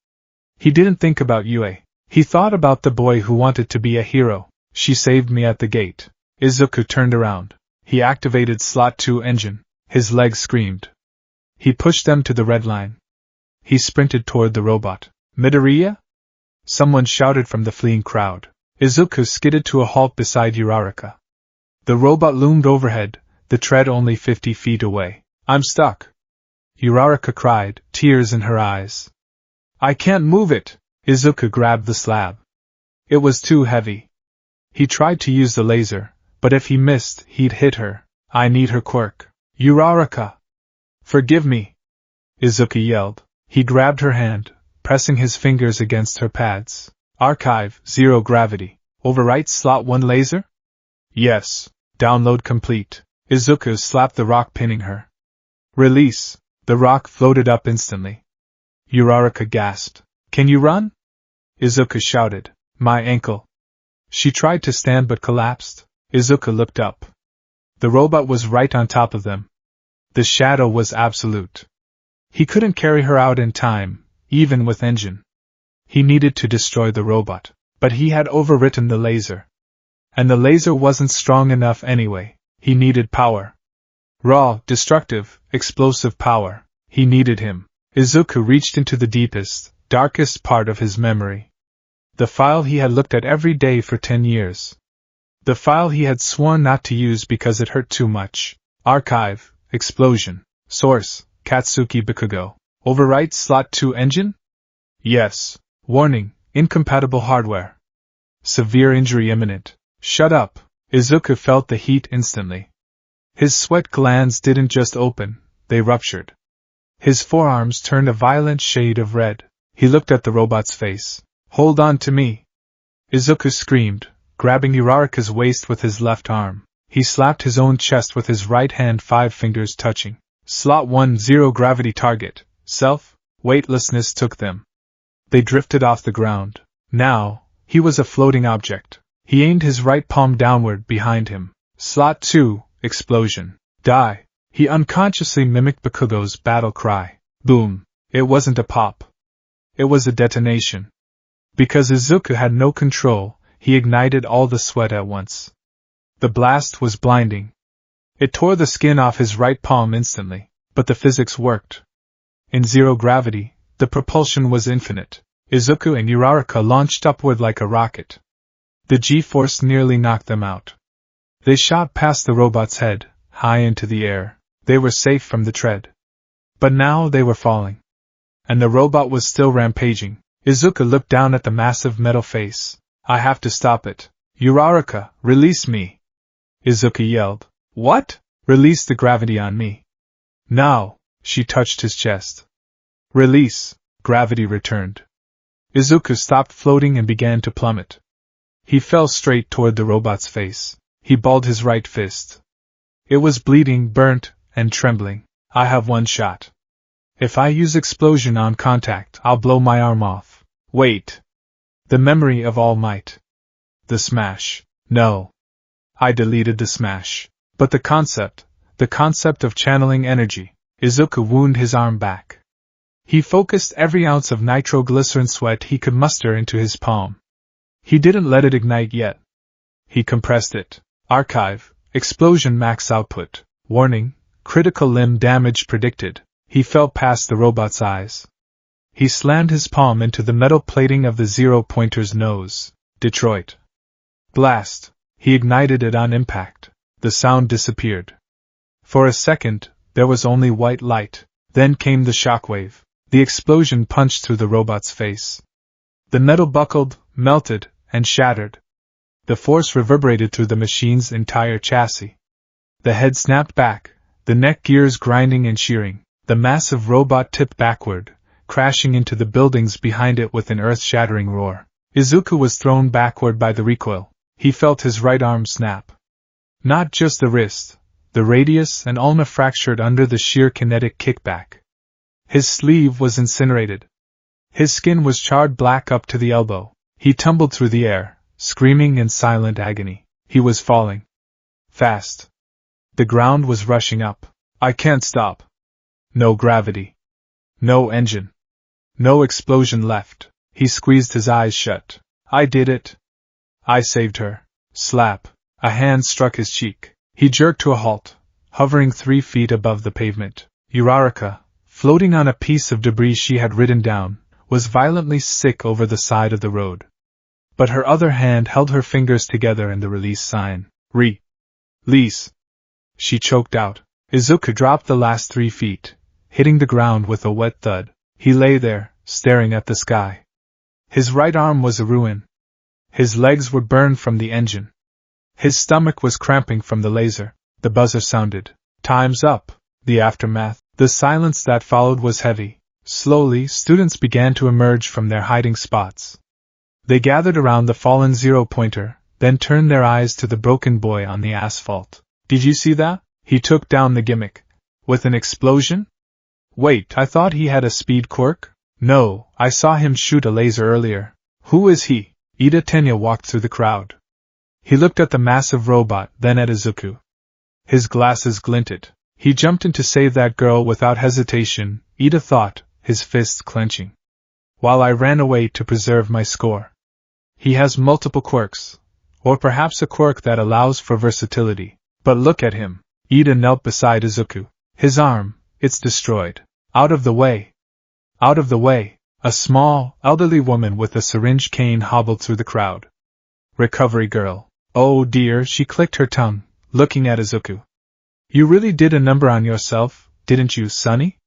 He didn't think about Yue. He thought about the boy who wanted to be a hero. She saved me at the gate. Izuku turned around. He activated Slot 2 engine. His legs screamed. He pushed them to the red line. He sprinted toward the robot. Midoriya? Someone shouted from the fleeing crowd. Izuku skidded to a halt beside Uraraka. The robot loomed overhead, the tread only 50 feet away. I'm stuck. Uraraka cried, tears in her eyes. I can't move it. Izuku grabbed the slab. It was too heavy. He tried to use the laser, but if he missed, he'd hit her. I need her quirk. Uraraka! Forgive me! Izuku yelled. He grabbed her hand, pressing his fingers against her pads. Archive, 0 gravity. Overwrite slot 1 laser? Yes. Download complete. Izuku slapped the rock pinning her. Release. The rock floated up instantly. Uraraka gasped. Can you run? Izuku shouted. My ankle. She tried to stand but collapsed. Izuku looked up. The robot was right on top of them. The shadow was absolute. He couldn't carry her out in time, even with engine. He needed to destroy the robot, but he had overwritten the laser. And the laser wasn't strong enough anyway. He needed power. Raw, destructive, explosive power. He needed him. Izuku reached into the deepest, darkest part of his memory. The file he had looked at every day for 10 years. The file he had sworn not to use because it hurt too much. Archive, explosion. Source, Katsuki Bikugo. Overwrite slot 2 engine? Yes. Warning, incompatible hardware. Severe injury imminent. Shut up. Izuku felt the heat instantly. His sweat glands didn't just open, they ruptured. His forearms turned a violent shade of red. He looked at the robot's face. Hold on to me. Izuku screamed, grabbing Uraraka's waist with his left arm. He slapped his own chest with his right hand, 5 fingers touching. Slot 1 0 gravity target. Self. Weightlessness took them. They drifted off the ground. Now, he was a floating object. He aimed his right palm downward behind him. Slot 2, explosion. Die. He unconsciously mimicked Bakugo's battle cry. Boom. It wasn't a pop. It was a detonation. Because Izuku had no control, he ignited all the sweat at once. The blast was blinding. It tore the skin off his right palm instantly, but the physics worked. In 0 gravity, the propulsion was infinite. Izuku and Uraraka launched upward like a rocket. The G-force nearly knocked them out. They shot past the robot's head, high into the air. They were safe from the tread. But now they were falling. And the robot was still rampaging. Izuku looked down at the massive metal face. I have to stop it. Uraraka, release me. Izuku yelled. What? Release the gravity on me. Now. She touched his chest. Release. Gravity returned. Izuku stopped floating and began to plummet. He fell straight toward the robot's face. He balled his right fist. It was bleeding, burnt, and trembling. I have one shot. If I use explosion on contact, I'll blow my arm off. Wait. The memory of All Might. The smash. No. I deleted the smash. But the concept of channeling energy. Izuku wound his arm back. He focused every ounce of nitroglycerin sweat he could muster into his palm. He didn't let it ignite yet. He compressed it. Archive, explosion max output, warning, critical limb damage predicted. He fell past the robot's eyes. He slammed his palm into the metal plating of the zero-pointer's nose. Detroit. Blast. He ignited it on impact. The sound disappeared. For a second, there was only white light. Then came the shockwave. The explosion punched through the robot's face. The metal buckled, melted, and shattered. The force reverberated through the machine's entire chassis. The head snapped back, the neck gears grinding and shearing. The massive robot tipped backward, crashing into the buildings behind it with an earth-shattering roar. Izuku was thrown backward by the recoil. He felt his right arm snap. Not just the wrist, the radius and ulna fractured under the sheer kinetic kickback. His sleeve was incinerated. His skin was charred black up to the elbow. He tumbled through the air, screaming in silent agony. He was falling. Fast. The ground was rushing up. I can't stop. No gravity. No engine. No explosion left. He squeezed his eyes shut. I did it. I saved her. Slap. A hand struck his cheek. He jerked to a halt, hovering 3 feet above the pavement. Uraraka, floating on a piece of debris she had ridden down, was violently sick over the side of the road. But her other hand held her fingers together in the release sign. Release. She choked out. Izuku dropped the last 3 feet, hitting the ground with a wet thud. He lay there, staring at the sky. His right arm was a ruin. His legs were burned from the engine. His stomach was cramping from the laser. The buzzer sounded. Time's up. The aftermath. The silence that followed was heavy. Slowly, students began to emerge from their hiding spots. They gathered around the fallen zero-pointer, then turned their eyes to the broken boy on the asphalt. Did you see that? He took down the gimmick. With an explosion? Wait, I thought he had a speed quirk? No, I saw him shoot a laser earlier. Who is he? Ida Tenya walked through the crowd. He looked at the massive robot, then at Izuku. His glasses glinted. He jumped in to save that girl without hesitation, Ida thought, his fists clenching. While I ran away to preserve my score. He has multiple quirks. Or perhaps a quirk that allows for versatility. But look at him. Ida knelt beside Izuku. His arm, it's destroyed. Out of the way. Out of the way. A small, elderly woman with a syringe cane hobbled through the crowd. Recovery girl. Oh dear, she clicked her tongue, looking at Izuku. You really did a number on yourself, didn't you, Sonny?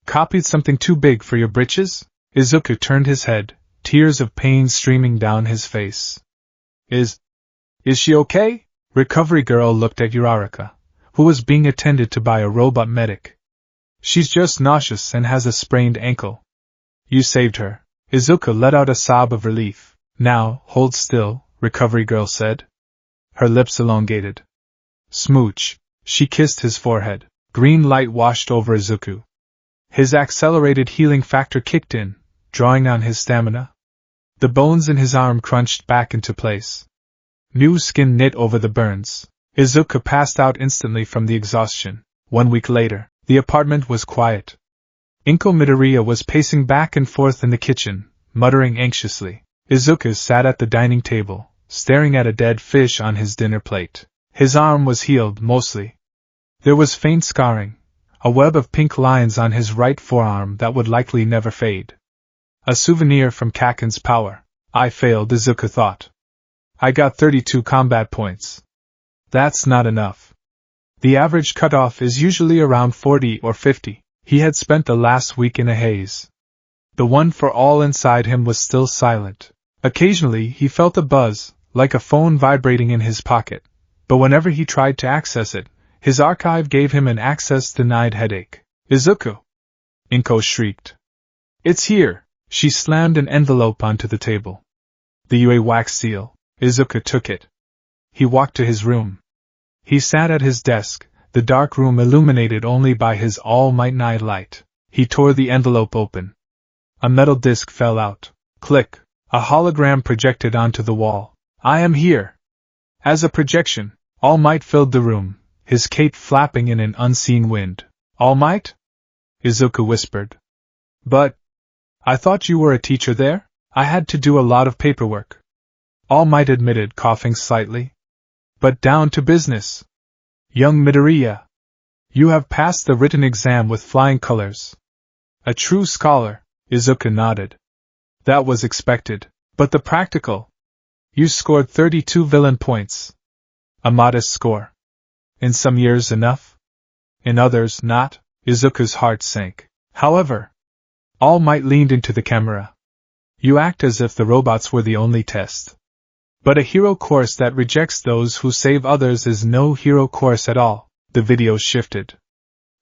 Copied something too big for your britches? Izuku turned his head, tears of pain streaming down his face. Is she okay? Recovery girl looked at Uraraka, who was being attended to by a robot medic. She's just nauseous and has a sprained ankle. You saved her. Izuku let out a sob of relief. Now, hold still, Recovery girl said. Her lips elongated. Smooch. She kissed his forehead. Green light washed over Izuku. His accelerated healing factor kicked in, drawing on his stamina. The bones in his arm crunched back into place. New skin knit over the burns. Izuku passed out instantly from the exhaustion. 1 week later, the apartment was quiet. Inko Midoriya was pacing back and forth in the kitchen, muttering anxiously. Izuku sat at the dining table, staring at a dead fish on his dinner plate. His arm was healed, mostly. There was faint scarring, a web of pink lines on his right forearm that would likely never fade. A souvenir from Kaken's power. I failed, Izuku thought. I got 32 combat points. That's not enough. The average cutoff is usually around 40 or 50. He had spent the last week in a haze. The one for all inside him was still silent. Occasionally he felt a buzz, like a phone vibrating in his pocket, but whenever he tried to access it, his archive gave him an access-denied headache. Izuku! Inko shrieked. It's here! She slammed an envelope onto the table. The UA wax seal. Izuku took it. He walked to his room. He sat at his desk, the dark room illuminated only by his all-might night light. He tore the envelope open. A metal disc fell out. Click. A hologram projected onto the wall. I am here. As a projection, All Might filled the room, his cape flapping in an unseen wind. All Might? Izuku whispered. But I thought you were a teacher there? I had to do a lot of paperwork. All Might admitted, coughing slightly. But down to business. Young Midoriya. You have passed the written exam with flying colors. A true scholar, Izuku nodded. That was expected. But the practical. You scored 32 villain points. A modest score. In some years enough? In others not, Izuku's heart sank. However, All Might leaned into the camera. You act as if the robots were the only test. But a hero course that rejects those who save others is no hero course at all. The video shifted.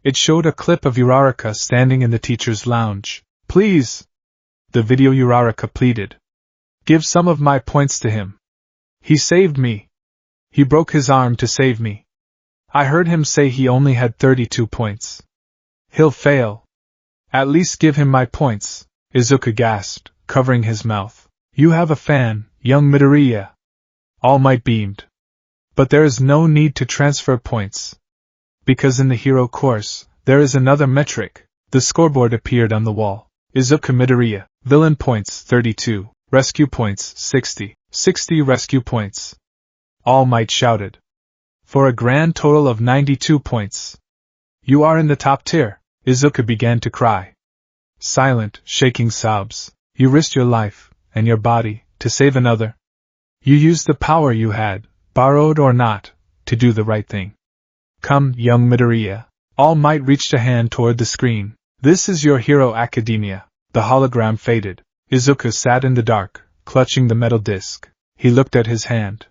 It showed a clip of Uraraka standing in the teacher's lounge. Please! The video Uraraka pleaded. Give some of my points to him. He saved me. He broke his arm to save me. I heard him say he only had 32 points. He'll fail. At least give him my points, Izuku gasped, covering his mouth. You have a fan, young Midoriya. All Might beamed. But there is no need to transfer points. Because in the hero course, there is another metric. The scoreboard appeared on the wall. Izuku Midoriya, villain points 32, rescue points 60, 60 rescue points. All Might shouted. For a grand total of 92 points. You are in the top tier. Izuku began to cry. Silent, shaking sobs. You risked your life, and your body, to save another. You used the power you had, borrowed or not, to do the right thing. Come, young Midoriya. All Might reached a hand toward the screen. This is your Hero Academia. The hologram faded. Izuku sat in the dark, clutching the metal disc. He looked at his hand.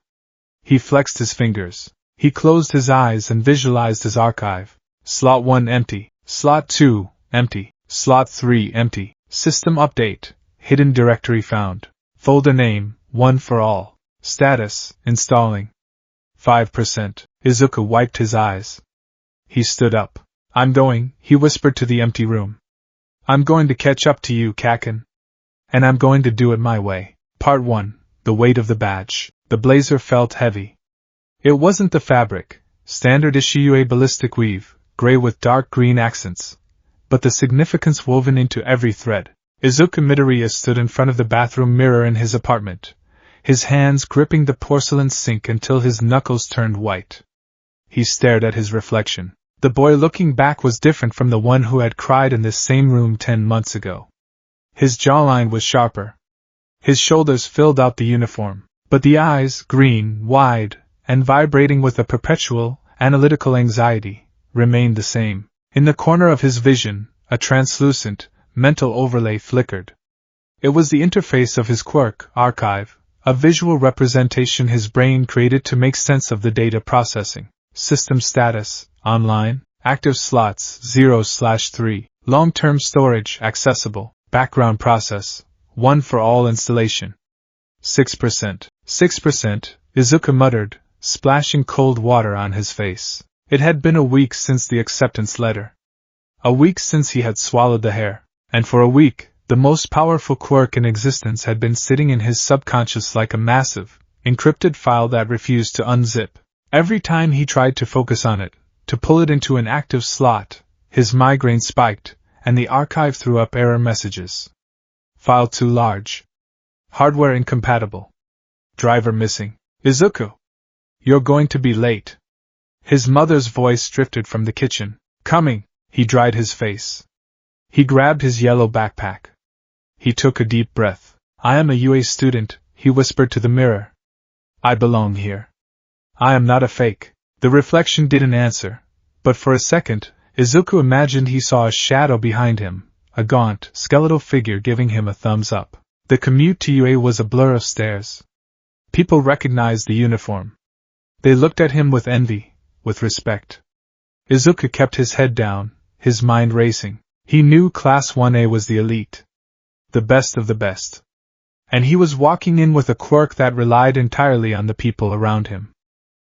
He flexed his fingers. He closed his eyes and visualized his archive. Slot 1 empty. Slot 2 empty. Slot 3 empty. System update. Hidden directory found. Folder name, 1 for all. Status, installing. 5%. Izuku wiped his eyes. He stood up. I'm going, he whispered to the empty room. I'm going to catch up to you, Kaken. And I'm going to do it my way. Part 1. The weight of the badge. The blazer felt heavy. It wasn't the fabric, standard issue ballistic weave, gray with dark green accents, but the significance woven into every thread. Izuku Midoriya stood in front of the bathroom mirror in his apartment, his hands gripping the porcelain sink until his knuckles turned white. He stared at his reflection. The boy looking back was different from the one who had cried in this same room 10 months ago. His jawline was sharper. His shoulders filled out the uniform, but the eyes, green, wide, and vibrating with a perpetual, analytical anxiety, remained the same. In the corner of his vision, a translucent, mental overlay flickered. It was the interface of his Quirk archive, a visual representation his brain created to make sense of the data processing. System status, online, active slots 0/3, long-term storage accessible, background process, 1 for all installation. 6%. 6%, Izuku muttered, splashing cold water on his face. It had been a week since the acceptance letter. A week since he had swallowed the hair, and for a week, the most powerful quirk in existence had been sitting in his subconscious like a massive, encrypted file that refused to unzip. Every time he tried to focus on it, to pull it into an active slot, his migraine spiked, and the archive threw up error messages. File too large. Hardware incompatible. Driver missing. Izuku! You're going to be late. His mother's voice drifted from the kitchen. Coming! He dried his face. He grabbed his yellow backpack. He took a deep breath. I am a UA student, he whispered to the mirror. I belong here. I am not a fake. The reflection didn't answer, but for a second, Izuku imagined he saw a shadow behind him, a gaunt, skeletal figure giving him a thumbs up. The commute to UA was a blur of stairs. People recognized the uniform. They looked at him with envy, with respect. Izuku kept his head down, his mind racing. He knew Class 1A was the elite. The best of the best. And he was walking in with a quirk that relied entirely on the people around him.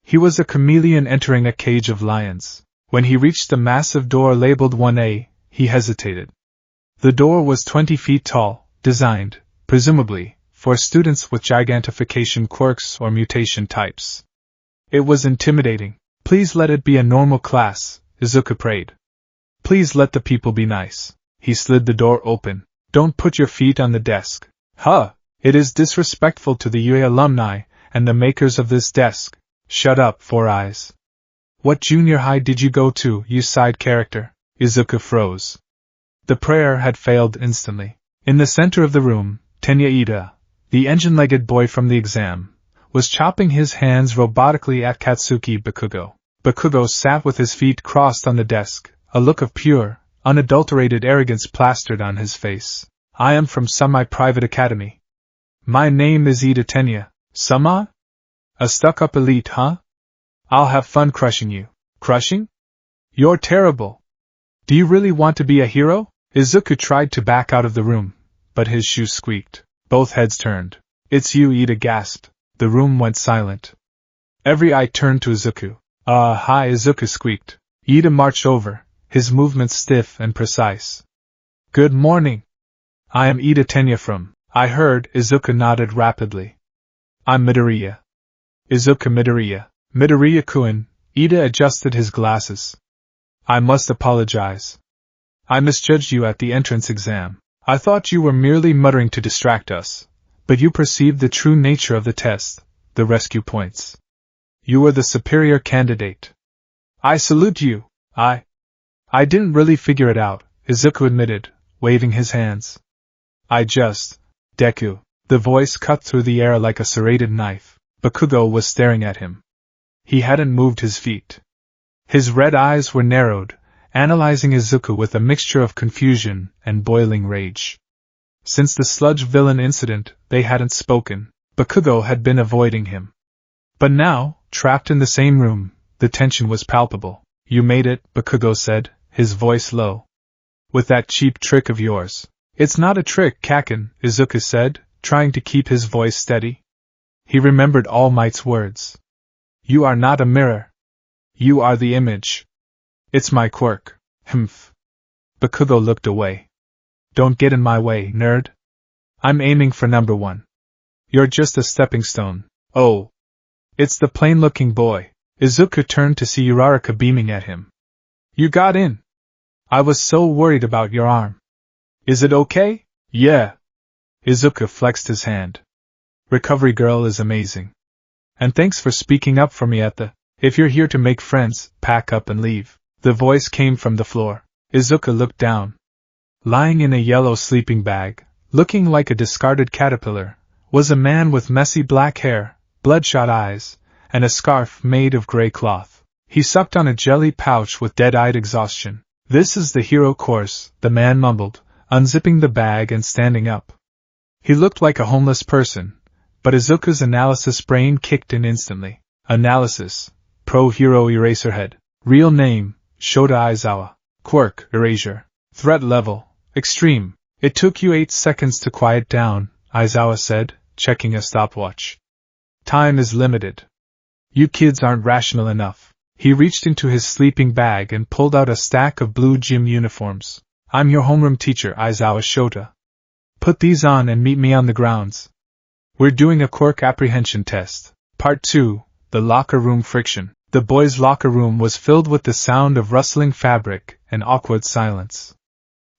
He was a chameleon entering a cage of lions. When he reached the massive door labeled 1A, he hesitated. The door was 20 feet tall, designed, presumably, for students with gigantification quirks or mutation types. It was intimidating. Please let it be a normal class, Izuku prayed. Please let the people be nice. He slid the door open. Don't put your feet on the desk. Huh! It is disrespectful to the UA alumni and the makers of this desk. Shut up, Four Eyes. What junior high did you go to, you side character? Izuku froze. The prayer had failed instantly. In the center of the room, Tenya Ida, the engine-legged boy from the exam, was chopping his hands robotically at Katsuki Bakugo. Bakugo sat with his feet crossed on the desk, a look of pure, unadulterated arrogance plastered on his face. I am from semi-private academy. My name is Ida Tenya. Sama? A stuck-up elite, huh? I'll have fun crushing you. Crushing? You're terrible. Do you really want to be a hero? Izuku tried to back out of the room, but his shoes squeaked. Both heads turned. It's you, Ida gasped. The room went silent. Every eye turned to Izuku. Hi, Izuku squeaked. Ida marched over, his movements stiff and precise. Good morning. I am Ida Tenya from. I heard. Izuku nodded rapidly. I'm Midoriya. Izuku Midoriya. Midoriya-kun. Ida adjusted his glasses. I must apologize. I misjudged you at the entrance exam. I thought you were merely muttering to distract us, but you perceived the true nature of the test, the rescue points. You were the superior candidate. I salute you. I didn't really figure it out, Izuku admitted, waving his hands. Deku. The voice cut through the air like a serrated knife. Bakugo was staring at him. He hadn't moved his feet. His red eyes were narrowed, analyzing Izuku with a mixture of confusion and boiling rage. Since the sludge villain incident, they hadn't spoken. Bakugo had been avoiding him. But now, trapped in the same room, the tension was palpable. You made it, Bakugo said, his voice low. With that cheap trick of yours. It's not a trick, Kaken, Izuku said, trying to keep his voice steady. He remembered All Might's words. You are not a mirror. You are the image. It's my quirk. Humph. Bakugo looked away. Don't get in my way, nerd. I'm aiming for number 1. You're just a stepping stone. Oh. It's the plain-looking boy. Izuku turned to see Uraraka beaming at him. You got in. I was so worried about your arm. Is it okay? Yeah. Izuku flexed his hand. Recovery girl is amazing. And thanks for speaking up for me at the... If you're here to make friends, pack up and leave. The voice came from the floor. Izuku looked down. Lying in a yellow sleeping bag, looking like a discarded caterpillar, was a man with messy black hair, bloodshot eyes, and a scarf made of gray cloth. He sucked on a jelly pouch with dead-eyed exhaustion. This is the hero course, the man mumbled, unzipping the bag and standing up. He looked like a homeless person, but Izuku's analysis brain kicked in instantly. Analysis. Pro-hero Eraserhead. Real name, Shota Aizawa. Quirk, Erasure. Threat level, extreme. It took you 8 seconds to quiet down, Aizawa said, checking a stopwatch. Time is limited. You kids aren't rational enough. He reached into his sleeping bag and pulled out a stack of blue gym uniforms. I'm your homeroom teacher, Aizawa Shota. Put these on and meet me on the grounds. We're doing a quirk apprehension test. Part 2, the locker room friction. The boys' locker room was filled with the sound of rustling fabric and awkward silence.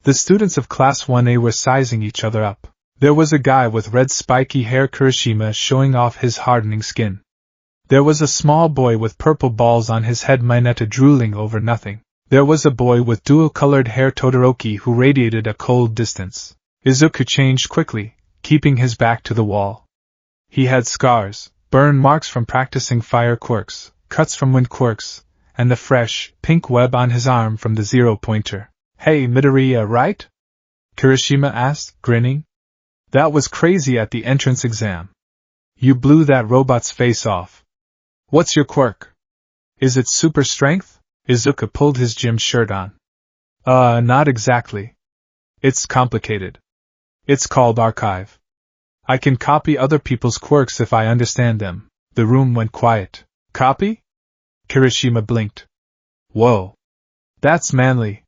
The students of Class 1A were sizing each other up. There was a guy with red spiky hair, Kirishima, showing off his hardening skin. There was a small boy with purple balls on his head, Mineta, drooling over nothing. There was a boy with dual-colored hair, Todoroki, who radiated a cold distance. Izuku changed quickly, keeping his back to the wall. He had scars, burn marks from practicing fire quirks, cuts from wind quirks, and the fresh, pink web on his arm from the zero-pointer. Hey, Midoriya, right? Kirishima asked, grinning. That was crazy at the entrance exam. You blew that robot's face off. What's your quirk? Is it super strength? Izuku pulled his gym shirt on. Not exactly. It's complicated. It's called Archive. I can copy other people's quirks if I understand them. The room went quiet. Copy? Kirishima blinked. Whoa. That's manly.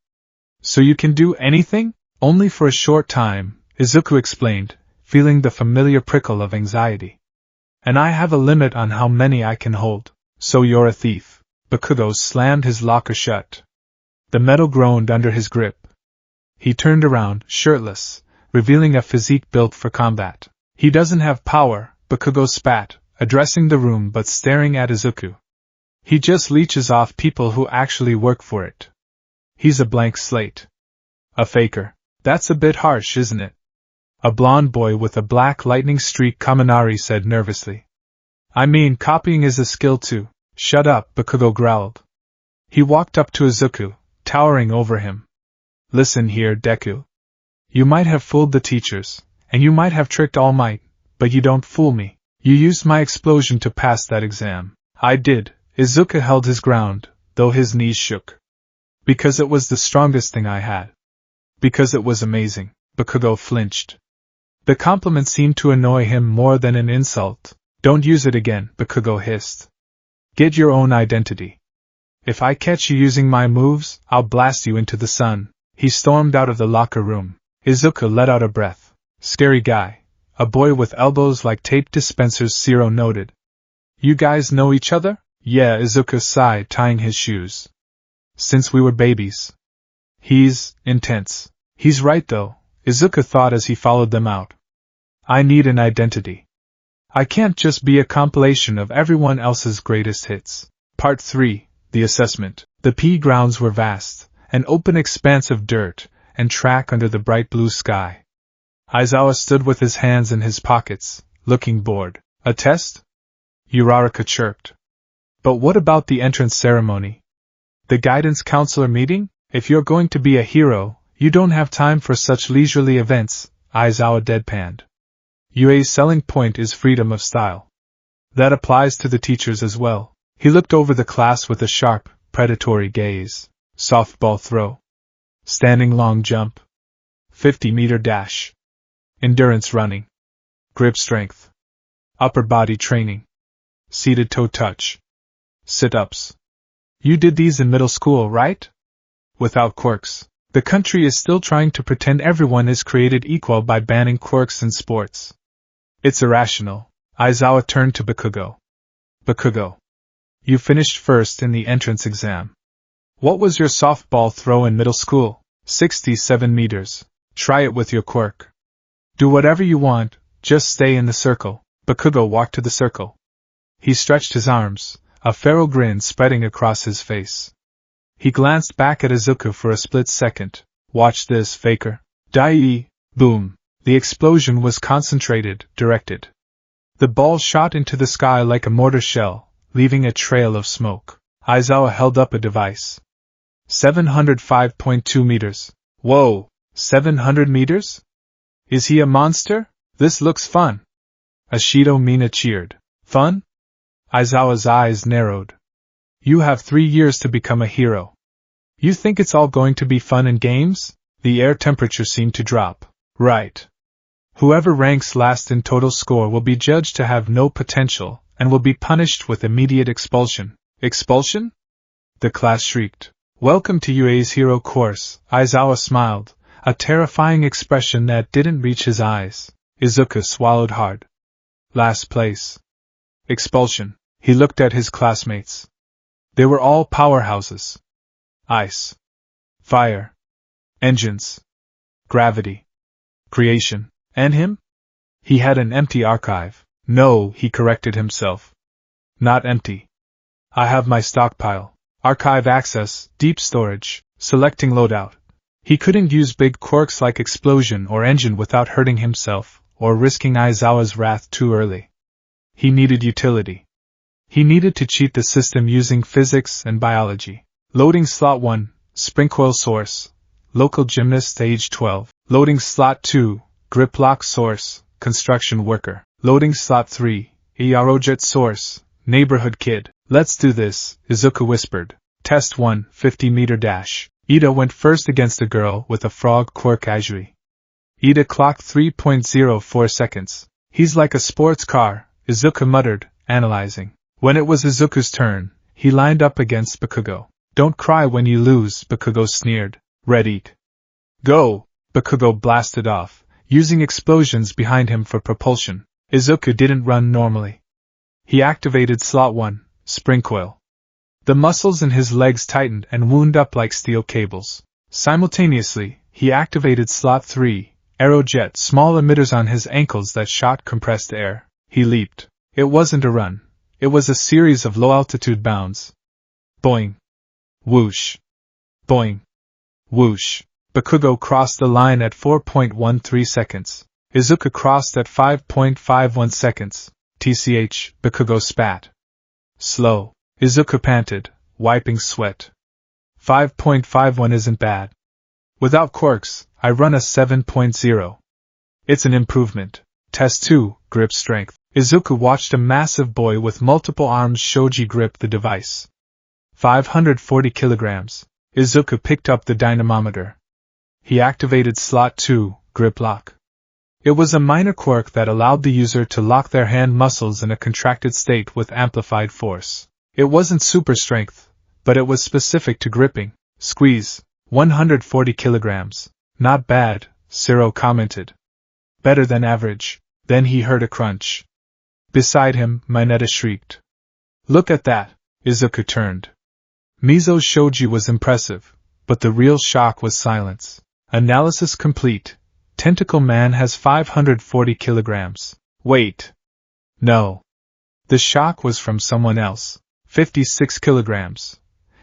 So you can do anything? Only for a short time, Izuku explained, feeling the familiar prickle of anxiety. And I have a limit on how many I can hold. So you're a thief. Bakugo slammed his locker shut. The metal groaned under his grip. He turned around, shirtless, revealing a physique built for combat. He doesn't have power, Bakugo spat, addressing the room but staring at Izuku. He just leeches off people who actually work for it. He's a blank slate. A faker. That's a bit harsh, isn't it? A blonde boy with a black lightning streak, Kaminari said nervously. I mean, copying is a skill too. Shut up, Bakugo growled. He walked up to Izuku, towering over him. Listen here, Deku. You might have fooled the teachers, and you might have tricked All Might, but you don't fool me. You used my explosion to pass that exam. I did. Izuku held his ground, though his knees shook. Because it was the strongest thing I had. Because it was amazing. Bakugo flinched. The compliment seemed to annoy him more than an insult. Don't use it again, Bakugo hissed. Get your own identity. If I catch you using my moves, I'll blast you into the sun. He stormed out of the locker room. Izuku let out a breath. Scary guy. A boy with elbows like tape dispensers, Zero noted. You guys know each other? Yeah, Izuku sighed, tying his shoes. Since we were babies. He's intense. He's right though, Izuku thought as he followed them out. I need an identity. I can't just be a compilation of everyone else's greatest hits. Part 3, the assessment. The P grounds were vast, an open expanse of dirt and track under the bright blue sky. Aizawa stood with his hands in his pockets, looking bored. A test? Uraraka chirped. But what about the entrance ceremony? The guidance counselor meeting? If you're going to be a hero, you don't have time for such leisurely events, Aizawa deadpanned. UA's selling point is freedom of style. That applies to the teachers as well. He looked over the class with a sharp, predatory gaze. Softball throw. Standing long jump. 50-meter dash. Endurance running. Grip strength. Upper body training. Seated toe touch. Sit-ups. You did these in middle school, right? Without quirks. The country is still trying to pretend everyone is created equal by banning quirks in sports. It's irrational. Aizawa turned to Bakugo. Bakugo. You finished first in the entrance exam. What was your softball throw in middle school? 67 meters. Try it with your quirk. Do whatever you want, just stay in the circle. Bakugo walked to the circle. He stretched his arms, a feral grin spreading across his face. He glanced back at Izuku for a split second. Watch this, faker. Dai! Boom! The explosion was concentrated, directed. The ball shot into the sky like a mortar shell, leaving a trail of smoke. Aizawa held up a device. 705.2 meters. Whoa! 700 meters? Is he a monster? This looks fun. Ashido Mina cheered. Fun? Aizawa's eyes narrowed. You have 3 years to become a hero. You think it's all going to be fun and games? The air temperature seemed to drop. Right. Whoever ranks last in total score will be judged to have no potential, and will be punished with immediate expulsion. Expulsion? The class shrieked. Welcome to UA's hero course, Aizawa smiled, a terrifying expression that didn't reach his eyes. Izuku swallowed hard. Last place. Expulsion. He looked at his classmates. They were all powerhouses. Ice. Fire. Engines. Gravity. Creation. And him? He had an empty archive. No, he corrected himself. Not empty. I have my stockpile. Archive access, deep storage, selecting loadout. He couldn't use big quirks like explosion or engine without hurting himself, or risking Aizawa's wrath too early. He needed utility. He needed to cheat the system using physics and biology. Loading slot 1, Sprinkcoil source, local gymnast age 12. Loading slot 2, grip lock source, construction worker. Loading slot 3, Aerojet source, neighborhood kid. Let's do this, Izuku whispered. Test 1, 50-meter dash. Ida went first against a girl with a frog quirk Ajui. Ida clocked 3.04 seconds. He's like a sports car, Izuku muttered, analyzing. When it was Izuku's turn, he lined up against Bakugo. Don't cry when you lose, Bakugo sneered. Red eat. Go! Bakugo blasted off, using explosions behind him for propulsion. Izuku didn't run normally. He activated Slot 1, Spring Coil. The muscles in his legs tightened and wound up like steel cables. Simultaneously, he activated Slot 3, Aerojet, small emitters on his ankles that shot compressed air. He leaped. It wasn't a run. It was a series of low-altitude bounds. Boing. Whoosh. Boing. Whoosh. Bakugo crossed the line at 4.13 seconds. Izuku crossed at 5.51 seconds. TCH, Bakugo spat. Slow. Izuku panted, wiping sweat. 5.51 isn't bad. Without quirks, I run a 7.0. It's an improvement. Test 2, grip strength. Izuku watched a massive boy with multiple arms Shoji grip the device. 540 kilograms. Izuku picked up the dynamometer. He activated Slot 2, grip lock. It was a minor quirk that allowed the user to lock their hand muscles in a contracted state with amplified force. It wasn't super strength, but it was specific to gripping. Squeeze. 140 kilograms. Not bad, Ciro commented. Better than average. Then he heard a crunch. Beside him, Mineta shrieked. Look at that! Izuku turned. Mizo's shoji was impressive, but the real shock was silence. Analysis complete. Tentacle Man has 540 kilograms. Wait. No. The shock was from someone else. 56 kilograms.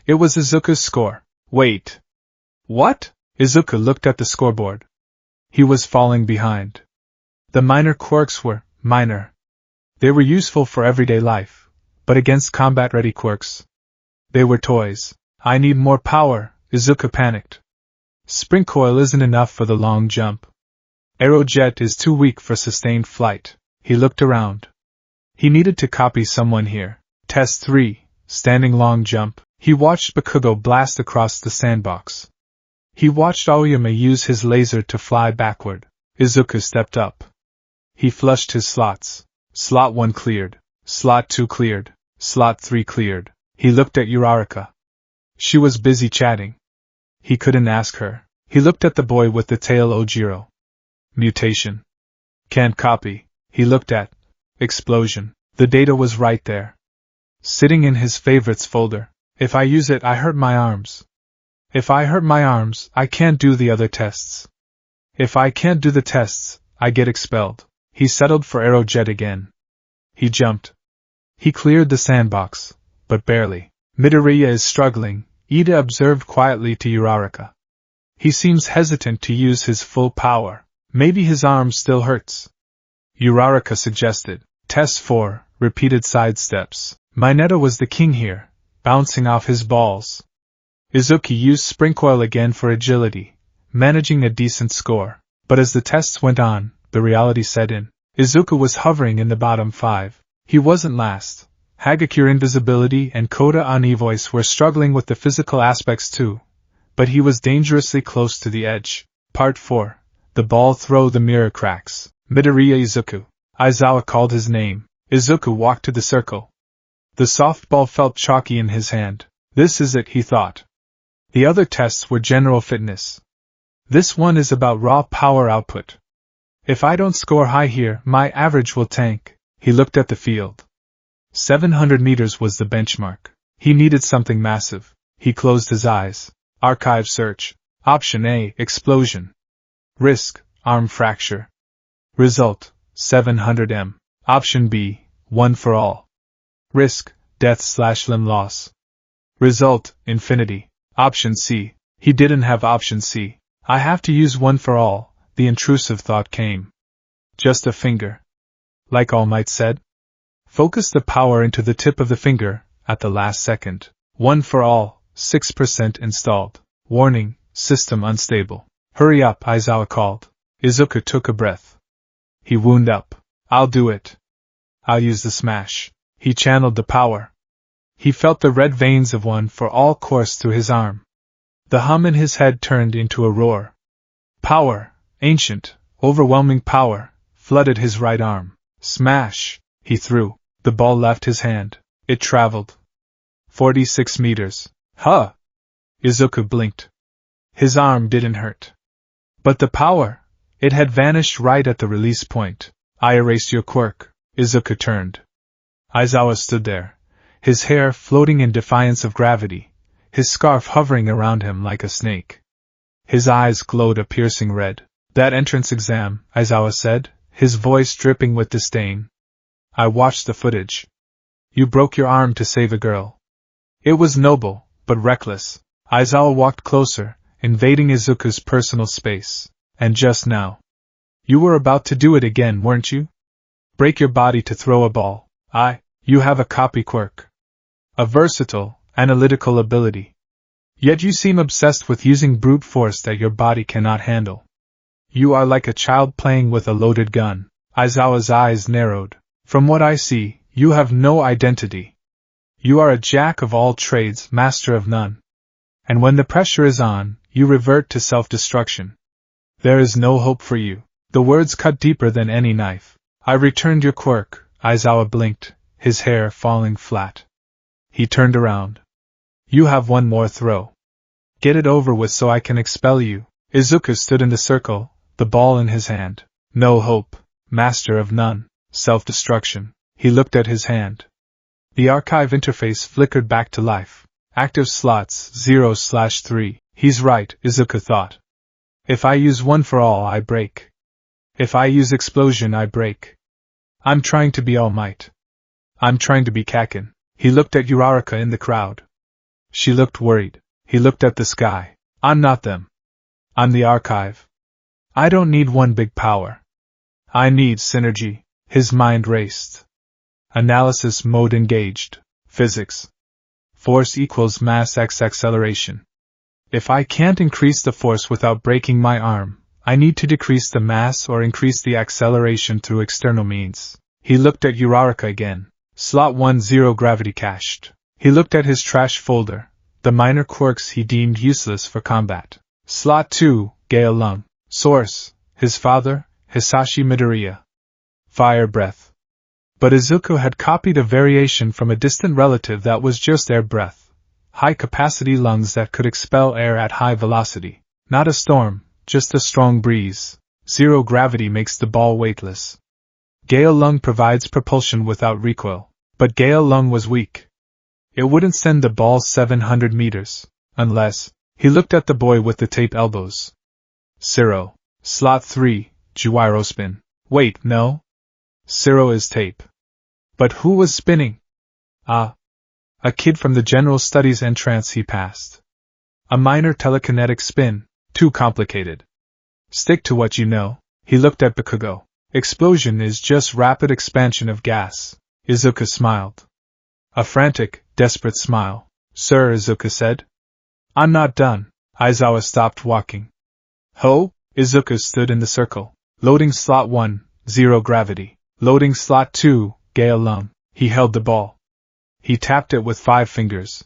It was Izuku's score. Wait. What? Izuku looked at the scoreboard. He was falling behind. The minor quirks were minor. They were useful for everyday life, but against combat-ready quirks, they were toys. I need more power, Izuku panicked. Spring coil isn't enough for the long jump. Aerojet is too weak for sustained flight. He looked around. He needed to copy someone here. Test 3, standing long jump. He watched Bakugo blast across the sandbox. He watched Aoyama use his laser to fly backward. Izuku stepped up. He flushed his slots. Slot 1 cleared. Slot 2 cleared. Slot 3 cleared. He looked at Uraraka. She was busy chatting. He couldn't ask her. He looked at the boy with the tail Ojiro. Mutation. Can't copy. He looked at. Explosion. The data was right there. Sitting in his favorites folder. If I use it, I hurt my arms. If I hurt my arms, I can't do the other tests. If I can't do the tests, I get expelled. He settled for Aerojet again. He jumped. He cleared the sandbox, but barely. Midoriya is struggling, Ida observed quietly to Uraraka. He seems hesitant to use his full power. Maybe his arm still hurts. Uraraka suggested. Test 4, repeated sidesteps. Mineta was the king here, bouncing off his balls. Izuku used Spring Coil again for agility, managing a decent score. But as the tests went on, the reality set in. Izuku was hovering in the bottom 5. He wasn't last. Hagakure Invisibility and Koda Ani Voice were struggling with the physical aspects too, but he was dangerously close to the edge. Part 4. The ball throw the mirror cracks. Midoriya Izuku. Aizawa called his name. Izuku walked to the circle. The softball felt chalky in his hand. This is it, he thought. The other tests were general fitness. This one is about raw power output. If I don't score high here, my average will tank. He looked at the field. 700 meters was the benchmark. He needed something massive. He closed his eyes. Archive search. Option A, explosion. Risk, arm fracture. Result, 700 m. Option B, one for all. Risk, death/limb loss. Result, infinity. Option C. He didn't have option C. I have to use one for all, the intrusive thought came. Just a finger. Like All Might said? Focus the power into the tip of the finger, at the last second. One for all, 6% installed. Warning, system unstable. Hurry up, Aizawa called. Izuku took a breath. He wound up. I'll do it. I'll use the smash. He channeled the power. He felt the red veins of one for all course through his arm. The hum in his head turned into a roar. Power, ancient, overwhelming power, flooded his right arm. Smash! He threw. The ball left his hand. It traveled 46 meters. Huh! Izuku blinked. His arm didn't hurt. But the power! It had vanished right at the release point. I erased your quirk. Izuku turned. Aizawa stood there, his hair floating in defiance of gravity, his scarf hovering around him like a snake. His eyes glowed a piercing red. That entrance exam, Aizawa said, his voice dripping with disdain. I watched the footage. You broke your arm to save a girl. It was noble, but reckless. Aizawa walked closer, invading Izuku's personal space. And just now. You were about to do it again, weren't you? Break your body to throw a ball. You have a copy quirk. A versatile, analytical ability. Yet you seem obsessed with using brute force that your body cannot handle. You are like a child playing with a loaded gun. Aizawa's eyes narrowed. From what I see, you have no identity. You are a jack of all trades, master of none. And when the pressure is on, you revert to self-destruction. There is no hope for you. The words cut deeper than any knife. I returned your quirk. Aizawa blinked, his hair falling flat. He turned around. You have one more throw. Get it over with so I can expel you. Izuku stood in the circle, the ball in his hand. No hope, master of none, self-destruction. He looked at his hand. The archive interface flickered back to life. Active slots 0/3. He's right, Izuku thought. If I use one for all, I break. If I use explosion, I break. I'm trying to be All Might. I'm trying to be Kakin. He looked at Uraraka in the crowd. She looked worried. He looked at the sky. I'm not them. I'm the archive. I don't need one big power. I need synergy. His mind raced. Analysis mode engaged. Physics. Force equals mass x acceleration. If I can't increase the force without breaking my arm, I need to decrease the mass or increase the acceleration through external means. He looked at Uraraka again. Slot 10 gravity cached. He looked at his trash folder, the minor quirks he deemed useless for combat. Slot 2, Gale Lung. Source, his father, Hisashi Midoriya. Fire breath. But Izuku had copied a variation from a distant relative that was just air breath. High-capacity lungs that could expel air at high velocity. Not a storm, just a strong breeze. Zero gravity makes the ball weightless. Gale Lung provides propulsion without recoil. But Gale Lung was weak. It wouldn't send the ball 700 meters. Unless... He looked at the boy with the tape elbows. Zero. Slot 3, gyrospin. Wait, no? Zero is tape. But who was spinning? A kid from the general studies entrance he passed. A minor telekinetic spin. Too complicated. Stick to what you know. He looked at Bakugo. Explosion is just rapid expansion of gas. Izuku smiled. A frantic, desperate smile. Sir, Izuku said. I'm not done. Aizawa stopped walking. Ho? Izuku stood in the circle. Loading slot 1, 0 gravity. Loading slot 2, Gale Lung. He held the ball. He tapped it with 5 fingers.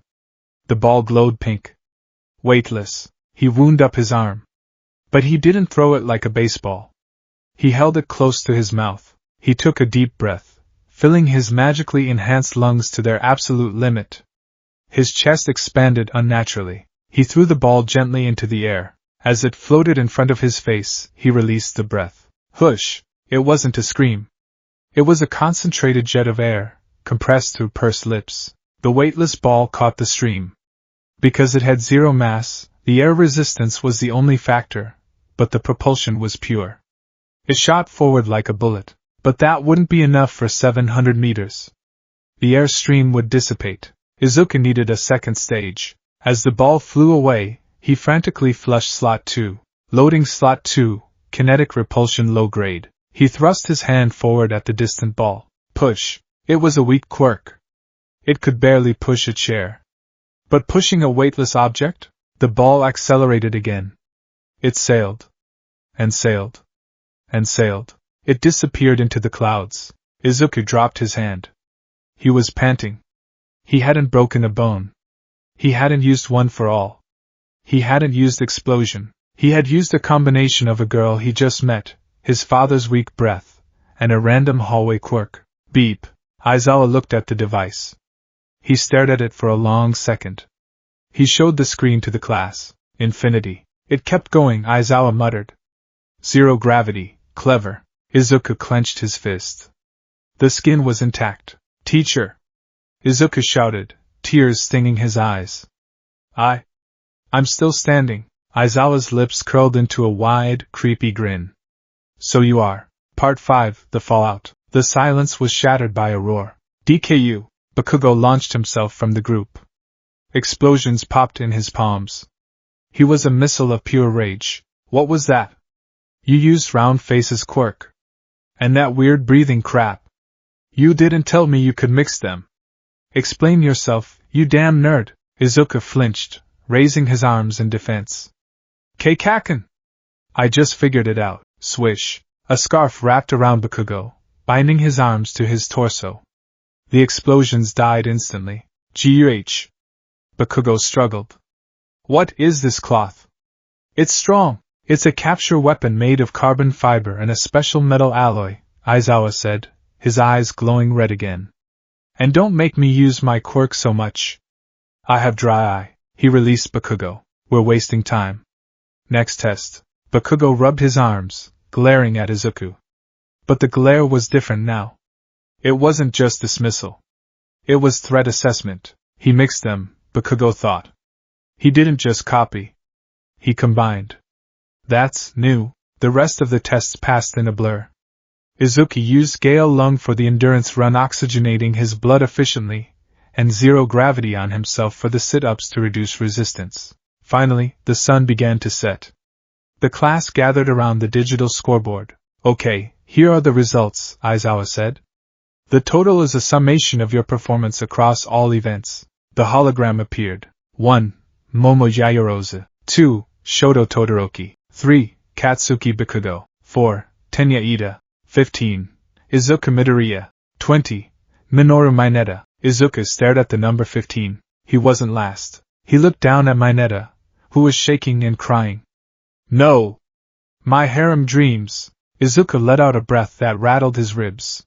The ball glowed pink. Weightless. He wound up his arm. But he didn't throw it like a baseball. He held it close to his mouth. He took a deep breath, filling his magically enhanced lungs to their absolute limit. His chest expanded unnaturally. He threw the ball gently into the air. As it floated in front of his face, he released the breath. Hush! It wasn't a scream. It was a concentrated jet of air, compressed through pursed lips. The weightless ball caught the stream. Because it had zero mass, the air resistance was the only factor, but the propulsion was pure. It shot forward like a bullet, but that wouldn't be enough for 700 meters. The air stream would dissipate. Izuku needed a second stage. As the ball flew away, he frantically flushed slot 2. Loading slot 2, kinetic repulsion low grade. He thrust his hand forward at the distant ball. Push. It was a weak quirk. It could barely push a chair. But pushing a weightless object? The ball accelerated again. It sailed. And sailed. And sailed. It disappeared into the clouds. Izuku dropped his hand. He was panting. He hadn't broken a bone. He hadn't used one for all. He hadn't used explosion. He had used a combination of a girl he just met, his father's weak breath, and a random hallway quirk. Beep. Aizawa looked at the device. He stared at it for a long second. He showed the screen to the class. Infinity. It kept going, Aizawa muttered. Zero gravity. Clever. Izuku clenched his fist. The skin was intact. Teacher! Izuku shouted, tears stinging his eyes. I'm still standing. Aizawa's lips curled into a wide, creepy grin. So you are. Part 5, The Fallout. The silence was shattered by a roar. DKU! Bakugo launched himself from the group. Explosions popped in his palms. He was a missile of pure rage. What was that? You used Round Face's quirk. And that weird breathing crap. You didn't tell me you could mix them. Explain yourself, you damn nerd. Izuku flinched, raising his arms in defense. Keikaken! I just figured it out. Swish. A scarf wrapped around Bakugo, binding his arms to his torso. The explosions died instantly. G.U.H. Bakugo struggled. What is this cloth? It's strong. It's a capture weapon made of carbon fiber and a special metal alloy, Aizawa said, his eyes glowing red again. And don't make me use my quirk so much. I have dry eye. He released Bakugo. We're wasting time. Next test. Bakugo rubbed his arms, glaring at Izuku. But the glare was different now. It wasn't just dismissal. It was threat assessment. He mixed them, Bakugo thought. He didn't just copy. He combined. That's new. The rest of the tests passed in a blur. Izuku used Gale Lung for the endurance run, oxygenating his blood efficiently, and zero gravity on himself for the sit-ups to reduce resistance. Finally, the sun began to set. The class gathered around the digital scoreboard. Okay, here are the results, Aizawa said. The total is a summation of your performance across all events. The hologram appeared. 1. Momo Yaoyorozu. 2. Shoto Todoroki. 3. Katsuki Bakugo. 4. Tenya Ida. 15. Izuku Midoriya. 20. Minoru Mineta. Izuku stared at the number 15. He wasn't last. He looked down at Mineta, who was shaking and crying. No! My harem dreams! Izuku let out a breath that rattled his ribs.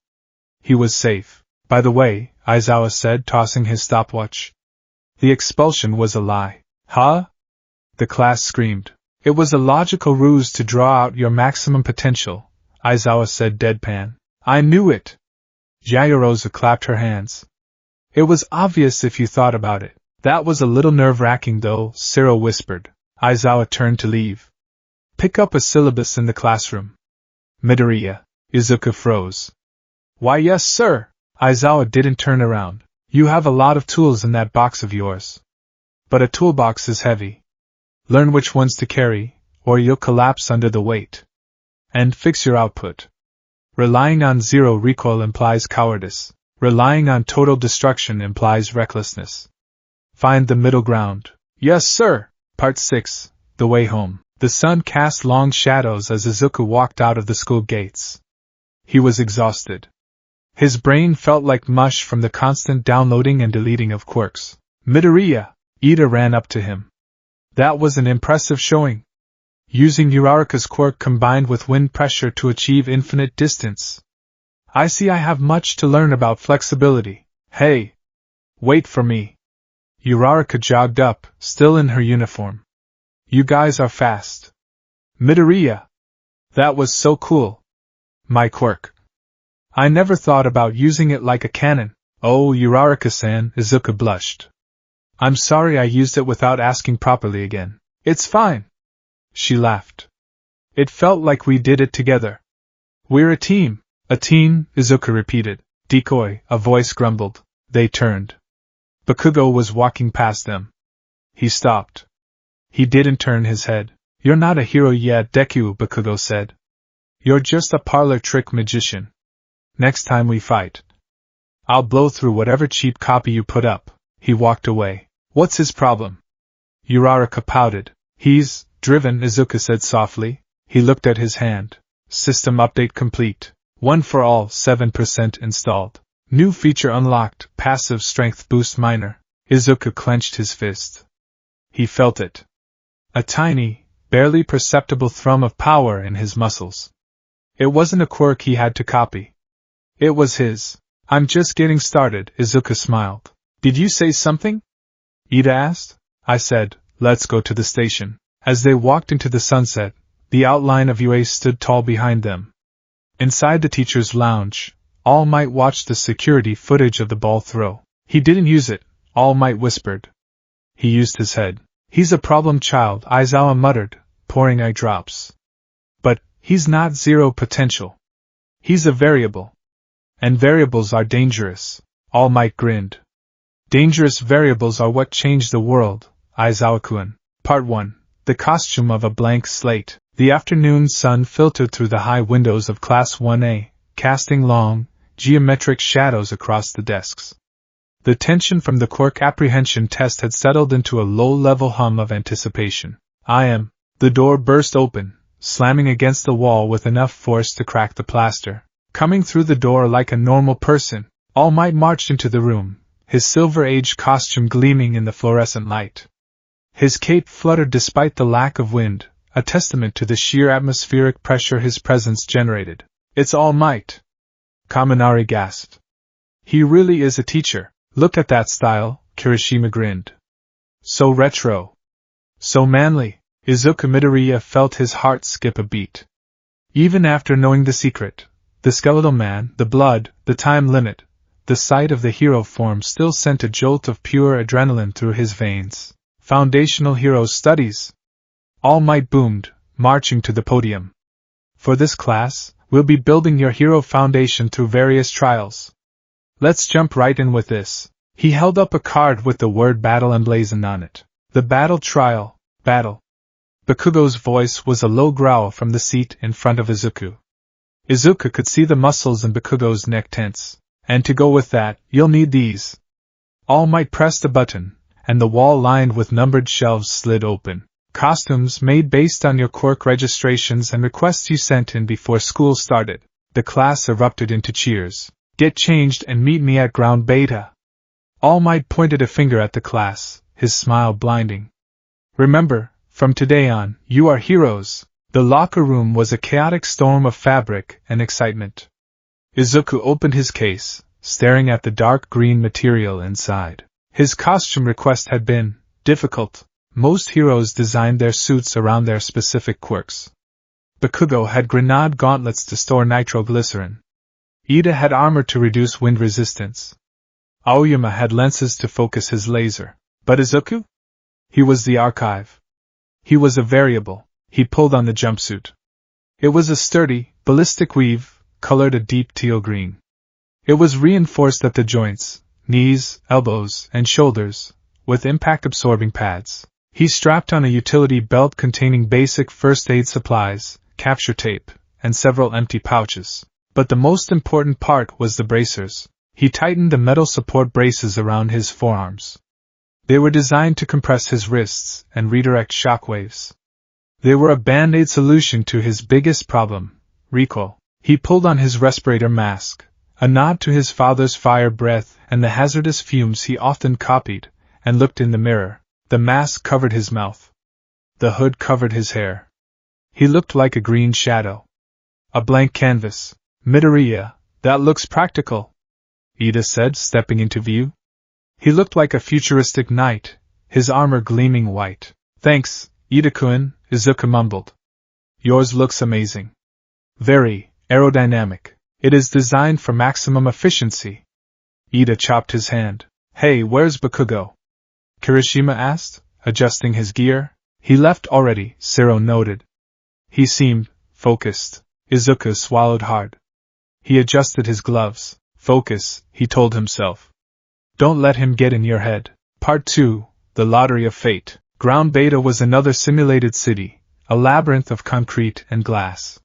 He was safe. By the way, Aizawa said, tossing his stopwatch. The expulsion was a lie. Huh? The class screamed. It was a logical ruse to draw out your maximum potential, Aizawa said deadpan. I knew it. Yaoyorozu clapped her hands. It was obvious if you thought about it. That was a little nerve-wracking though, Cyril whispered. Aizawa turned to leave. Pick up a syllabus in the classroom. Midoriya. Izuku froze. Why yes sir. Aizawa didn't turn around. You have a lot of tools in that box of yours. But a toolbox is heavy. Learn which ones to carry, or you'll collapse under the weight. And fix your output. Relying on zero recoil implies cowardice. Relying on total destruction implies recklessness. Find the middle ground. Yes sir. Part 6. The Way Home. The sun cast long shadows as Izuku walked out of the school gates. He was exhausted. His brain felt like mush from the constant downloading and deleting of quirks. Midoriya! Ida ran up to him. That was an impressive showing. Using Uraraka's quirk combined with wind pressure to achieve infinite distance. I see I have much to learn about flexibility. Hey! Wait for me. Uraraka jogged up, still in her uniform. You guys are fast. Midoriya! That was so cool. My quirk. I never thought about using it like a cannon. Oh, Uraraka-san, Izuku blushed. I'm sorry I used it without asking properly again. It's fine. She laughed. It felt like we did it together. We're a team. A team, Izuku repeated. Decoy, a voice grumbled. They turned. Bakugo was walking past them. He stopped. He didn't turn his head. You're not a hero yet, Deku, Bakugo said. You're just a parlor trick magician. Next time we fight, I'll blow through whatever cheap copy you put up. He walked away. What's his problem? Uraraka pouted. He's driven, Izuku said softly. He looked at his hand. System update complete. One for all, 7% installed. New feature unlocked, passive strength boost minor. Izuku clenched his fist. He felt it. A tiny, barely perceptible thrum of power in his muscles. It wasn't a quirk he had to copy. It was his. I'm just getting started, Izuku smiled. Did you say something? Ida asked. I said, let's go to the station. As they walked into the sunset, the outline of UA stood tall behind them. Inside the teacher's lounge, All Might watched the security footage of the ball throw. He didn't use it, All Might whispered. He used his head. He's a problem child, Aizawa muttered, pouring eye drops. But, he's not zero potential. He's a variable. And variables are dangerous, All Might grinned. Dangerous variables are what change the world, Aizawa-kun. Part 1. The costume of a blank slate. The afternoon sun filtered through the high windows of Class 1A, casting long, geometric shadows across the desks. The tension from the quirk apprehension test had settled into a low-level hum of anticipation. The door burst open, slamming against the wall with enough force to crack the plaster. Coming through the door like a normal person, All Might marched into the room, his silver-age costume gleaming in the fluorescent light. His cape fluttered despite the lack of wind, a testament to the sheer atmospheric pressure his presence generated. It's All Might! Kaminari gasped. He really is a teacher. Look at that style, Kirishima grinned. So retro. So manly. Izuku Midoriya felt his heart skip a beat. Even after knowing the secret, the skeletal man, the blood, the time limit, the sight of the hero form still sent a jolt of pure adrenaline through his veins. Foundational Hero Studies. All Might boomed, marching to the podium. For this class, we'll be building your hero foundation through various trials. Let's jump right in with this. He held up a card with the word battle emblazoned on it. The battle trial, battle. Bakugo's voice was a low growl from the seat in front of Izuku. Izuku could see the muscles in Bakugo's neck tense. And to go with that, you'll need these. All Might pressed a button, and the wall lined with numbered shelves slid open. Costumes made based on your quirk registrations and requests you sent in before school started. The class erupted into cheers. Get changed and meet me at ground beta. All Might pointed a finger at the class, his smile blinding. Remember, from today on, you are heroes. The locker room was a chaotic storm of fabric and excitement. Izuku opened his case, staring at the dark green material inside. His costume request had been difficult. Most heroes designed their suits around their specific quirks. Bakugo had grenade gauntlets to store nitroglycerin. Ida had armor to reduce wind resistance. Aoyama had lenses to focus his laser. But Izuku? He was the archive. He was a variable. He pulled on the jumpsuit. It was a sturdy, ballistic weave, colored a deep teal green. It was reinforced at the joints, knees, elbows, and shoulders, with impact-absorbing pads. He strapped on a utility belt containing basic first aid supplies, capture tape, and several empty pouches. But the most important part was the bracers. He tightened the metal support braces around his forearms. They were designed to compress his wrists and redirect shockwaves. They were a band-aid solution to his biggest problem, recoil. He pulled on his respirator mask, a nod to his father's fire breath and the hazardous fumes he often copied, and looked in the mirror. The mask covered his mouth. The hood covered his hair. He looked like a green shadow. A blank canvas. Midoriya, that looks practical, Ida said, stepping into view. He looked like a futuristic knight, his armor gleaming white. Thanks, Ida-kun, Izuku mumbled. Yours looks amazing. Very aerodynamic. It is designed for maximum efficiency. Ida chopped his hand. Hey, where's Bakugo? Kirishima asked, adjusting his gear. He left already, Zero noted. He seemed focused. Izuku swallowed hard. He adjusted his gloves. Focus, he told himself. Don't let him get in your head. Part 2, The Lottery of Fate. Ground Beta was another simulated city, a labyrinth of concrete and glass.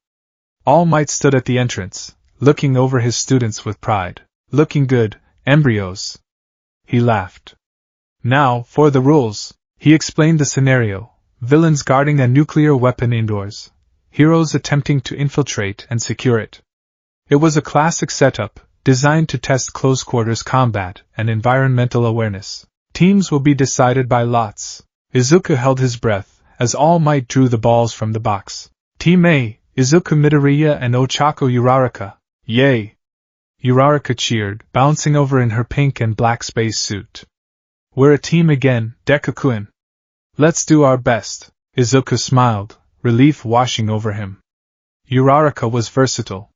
All Might stood at the entrance, looking over his students with pride. Looking good, embryos. He laughed. Now, for the rules. He explained the scenario. Villains guarding a nuclear weapon indoors. Heroes attempting to infiltrate and secure it. It was a classic setup, designed to test close-quarters combat and environmental awareness. Teams will be decided by lots. Izuku held his breath, as All Might drew the balls from the box. Team A, Izuku Midoriya and Ochako Uraraka. Yay! Uraraka cheered, bouncing over in her pink and black space suit. We're a team again, Deku-kun. Let's do our best. Izuku smiled, relief washing over him. Uraraka was versatile.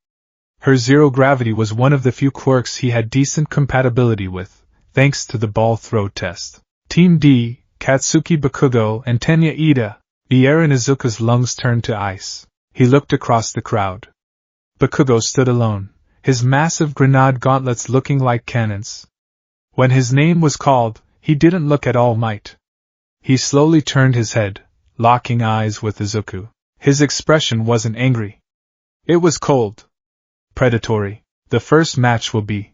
Her zero gravity was one of the few quirks he had decent compatibility with, thanks to the ball throw test. Team D, Katsuki Bakugo and Tenya Ida. The air in Izuku's lungs turned to ice. He looked across the crowd. Bakugo stood alone, his massive grenade gauntlets looking like cannons. When his name was called, he didn't look at All Might. He slowly turned his head, locking eyes with Izuku. His expression wasn't angry. It was cold. Predatory. The first match will be.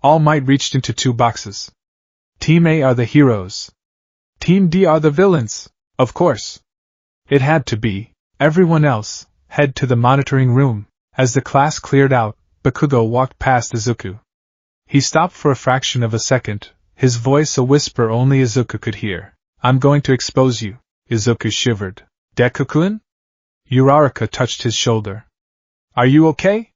All Might reached into 2 boxes. Team A are the heroes. Team D are the villains, of course. It had to be. Everyone else, head to the monitoring room. As the class cleared out, Bakugo walked past Izuku. He stopped for a fraction of a second, his voice a whisper only Izuku could hear. I'm going to expose you. Izuku shivered. Deku-kun? Uraraka touched his shoulder. Are you okay?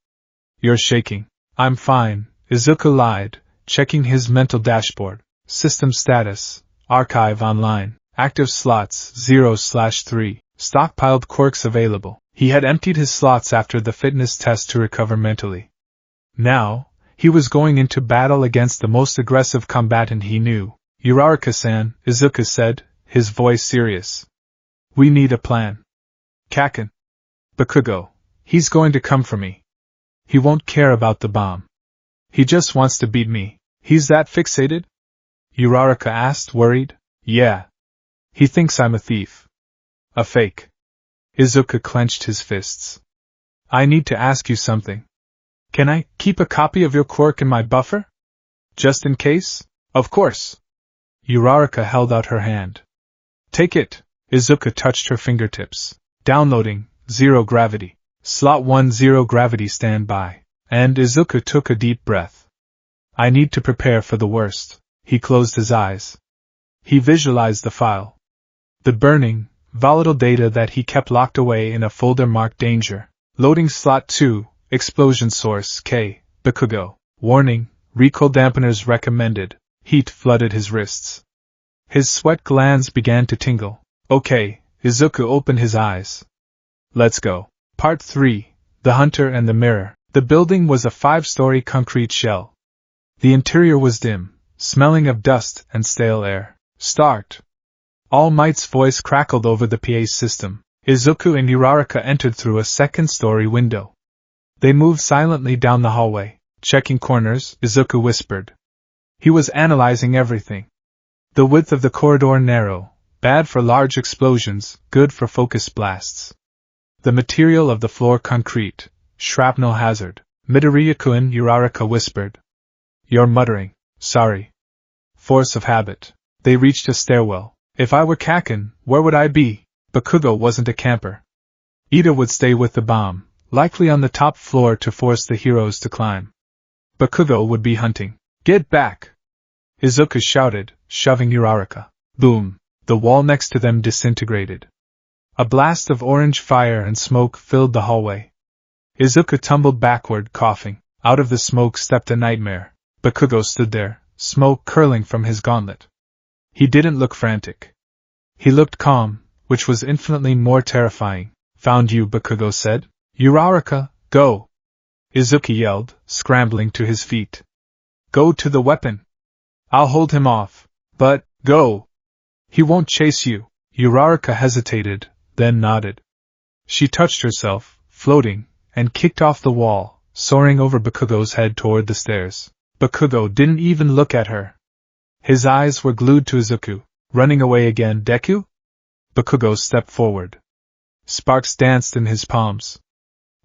You're shaking. I'm fine, Izuku lied, checking his mental dashboard. System status. Archive online. Active slots 0/3. Stockpiled quirks available. He had emptied his slots after the fitness test to recover mentally. Now, he was going into battle against the most aggressive combatant he knew. Uraraka-san, Izuku said, his voice serious. We need a plan. Kaken. Bakugo. He's going to come for me. He won't care about the bomb. He just wants to beat me. He's that fixated? Uraraka asked, worried. Yeah. He thinks I'm a thief. A fake. Izuku clenched his fists. I need to ask you something. Can I keep a copy of your quirk in my buffer? Just in case? Of course. Uraraka held out her hand. Take it. Izuku touched her fingertips. Downloading, 0 gravity. Slot 1 0 gravity standby. And Izuku took a deep breath. I need to prepare for the worst. He closed his eyes. He visualized the file. The burning, volatile data that he kept locked away in a folder marked danger. Loading slot 2, explosion source K, Bakugo. Warning, recoil dampeners recommended. Heat flooded his wrists. His sweat glands began to tingle. Okay, Izuku opened his eyes. Let's go. Part 3, The Hunter and the Mirror. The building was a 5-story concrete shell. The interior was dim, smelling of dust and stale air. Start. All Might's voice crackled over the PA system. Izuku and Uraraka entered through a 2nd-story window. They moved silently down the hallway, checking corners, Izuku whispered. He was analyzing everything. The width of the corridor narrow, bad for large explosions, good for focused blasts. The material of the floor concrete, shrapnel hazard. Midoriya-kun, Uraraka whispered. You're muttering. Sorry. Force of habit. They reached a stairwell. If I were Kaken, where would I be? Bakugo wasn't a camper. Ida would stay with the bomb, likely on the top floor to force the heroes to climb. Bakugo would be hunting. Get back! Izuku shouted, shoving Uraraka. Boom! The wall next to them disintegrated. A blast of orange fire and smoke filled the hallway. Izuku tumbled backward, coughing. Out of the smoke stepped a nightmare. Bakugo stood there, smoke curling from his gauntlet. He didn't look frantic. He looked calm, which was infinitely more terrifying. Found you, Bakugo said. Uraraka, go! Izuku yelled, scrambling to his feet. Go to the weapon. I'll hold him off. But, go! He won't chase you. Uraraka hesitated, then nodded. She touched herself, floating, and kicked off the wall, soaring over Bakugo's head toward the stairs. Bakugo didn't even look at her. His eyes were glued to Izuku. Running away again, Deku? Bakugo stepped forward. Sparks danced in his palms.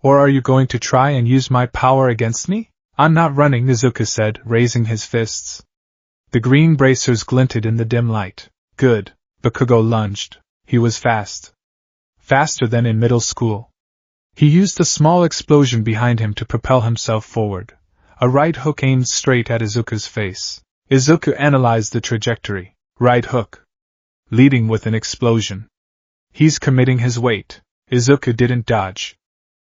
Or are you going to try and use my power against me? I'm not running, Izuku said, raising his fists. The green bracers glinted in the dim light. Good. Bakugo lunged. He was fast. Faster than in middle school. He used a small explosion behind him to propel himself forward. A right hook aimed straight at Izuku's face. Izuku analyzed the trajectory. Right hook. Leading with an explosion. He's committing his weight. Izuku didn't dodge.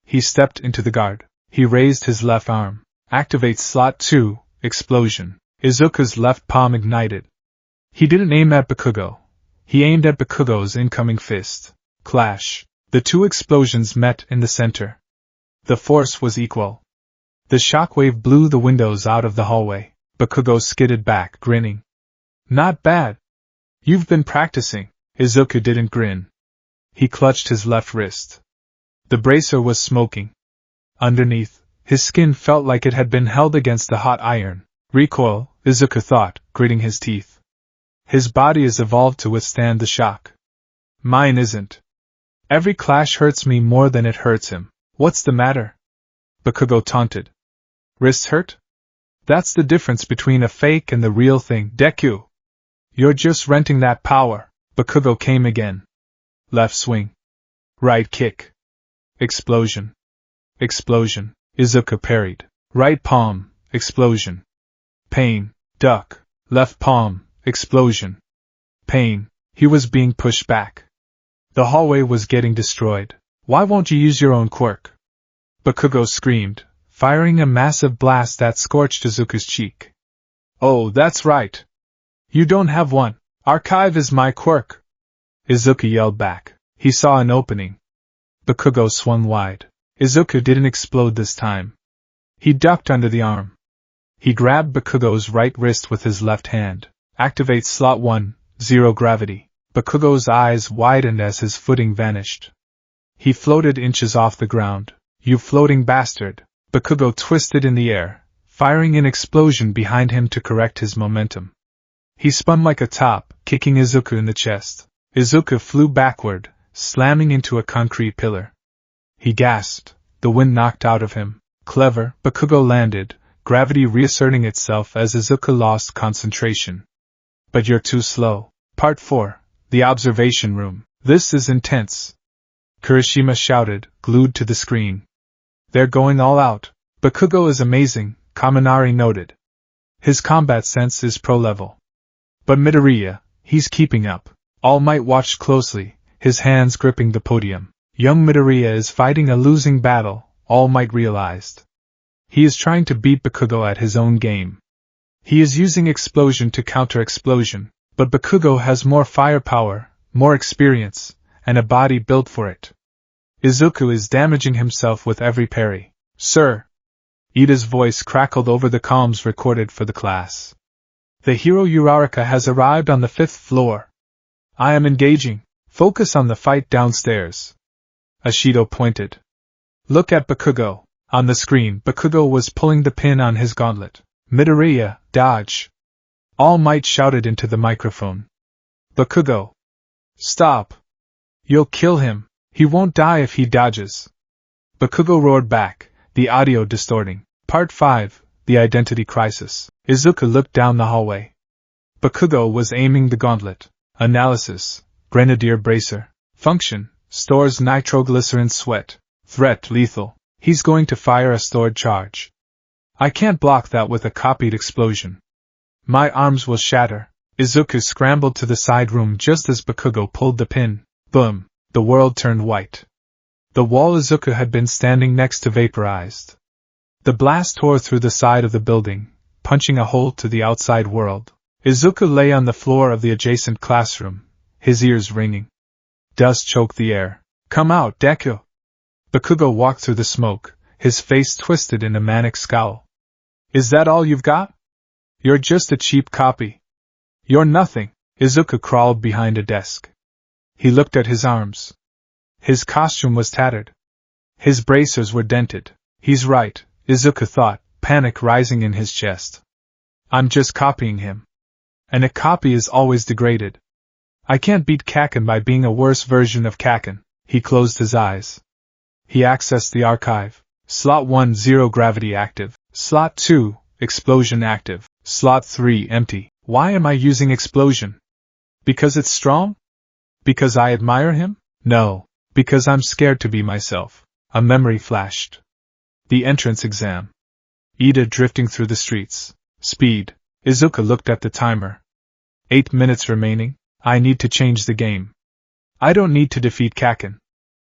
He stepped into the guard. He raised his left arm. Activate slot 2, explosion. Izuku's left palm ignited. He didn't aim at Bakugo. He aimed at Bakugo's incoming fist. Clash. The two explosions met in the center. The force was equal. The shockwave blew the windows out of the hallway. Bakugo skidded back, grinning. Not bad. You've been practicing. Izuku didn't grin. He clutched his left wrist. The bracer was smoking. Underneath, his skin felt like it had been held against a hot iron. Recoil, Izuku thought, gritting his teeth. His body is evolved to withstand the shock. Mine isn't. Every clash hurts me more than it hurts him. What's the matter? Bakugo taunted. Wrists hurt? That's the difference between a fake and the real thing, Deku. You're just renting that power. Bakugo came again. Left swing. Right kick. Explosion. Explosion. Izuku parried. Right palm. Explosion. Pain. Duck. Left palm. Explosion. Pain. He was being pushed back. The hallway was getting destroyed. Why won't you use your own quirk? Bakugo screamed, firing a massive blast that scorched Izuku's cheek. Oh, that's right. You don't have one. Archive is my quirk. Izuku yelled back. He saw an opening. Bakugo swung wide. Izuku didn't explode this time. He ducked under the arm. He grabbed Bakugo's right wrist with his left hand. Activate slot 1, 0 gravity. Bakugo's eyes widened as his footing vanished. He floated inches off the ground. You floating bastard! Bakugo twisted in the air, firing an explosion behind him to correct his momentum. He spun like a top, kicking Izuku in the chest. Izuku flew backward, slamming into a concrete pillar. He gasped. The wind knocked out of him. Clever, Bakugo landed, gravity reasserting itself as Izuku lost concentration. But you're too slow. Part 4. The observation room. This is intense. Kirishima shouted, glued to the screen. They're going all out. Bakugo is amazing, Kaminari noted. His combat sense is pro-level. But Midoriya, he's keeping up. All Might watched closely, his hands gripping the podium. Young Midoriya is fighting a losing battle, All Might realized. He is trying to beat Bakugo at his own game. He is using explosion to counter explosion, but Bakugo has more firepower, more experience, and a body built for it. Izuku is damaging himself with every parry. Sir! Ida's voice crackled over the comms recorded for the class. The hero Uraraka has arrived on the 5th floor. I am engaging. Focus on the fight downstairs. Ashido pointed. Look at Bakugo. On the screen, Bakugo was pulling the pin on his gauntlet. Midoriya, dodge. All Might shouted into the microphone. Bakugo. Stop. You'll kill him. He won't die if he dodges. Bakugo roared back, the audio distorting. Part 5. The Identity Crisis. Izuku looked down the hallway. Bakugo was aiming the gauntlet. Analysis. Grenadier Bracer. Function. Stores nitroglycerin sweat. Threat lethal. He's going to fire a stored charge. I can't block that with a copied explosion. My arms will shatter. Izuku scrambled to the side room just as Bakugo pulled the pin. Boom. The world turned white. The wall Izuku had been standing next to vaporized. The blast tore through the side of the building, punching a hole to the outside world. Izuku lay on the floor of the adjacent classroom, his ears ringing. Dust choked the air. Come out, Deku! Bakugo walked through the smoke, his face twisted in a manic scowl. Is that all you've got? You're just a cheap copy. You're nothing. Izuku crawled behind a desk. He looked at his arms. His costume was tattered. His bracers were dented. He's right, Izuku thought, panic rising in his chest. I'm just copying him. And a copy is always degraded. I can't beat Kaken by being a worse version of Kaken. He closed his eyes. He accessed the archive. Slot 1 0 gravity active. Slot 2 explosion active. Slot 3 empty. Why am I using explosion? Because it's strong? Because I admire him? No. Because I'm scared to be myself. A memory flashed. The entrance exam. Ida drifting through the streets. Speed. Izuku looked at the timer. 8 minutes remaining. I need to change the game. I don't need to defeat Kaken.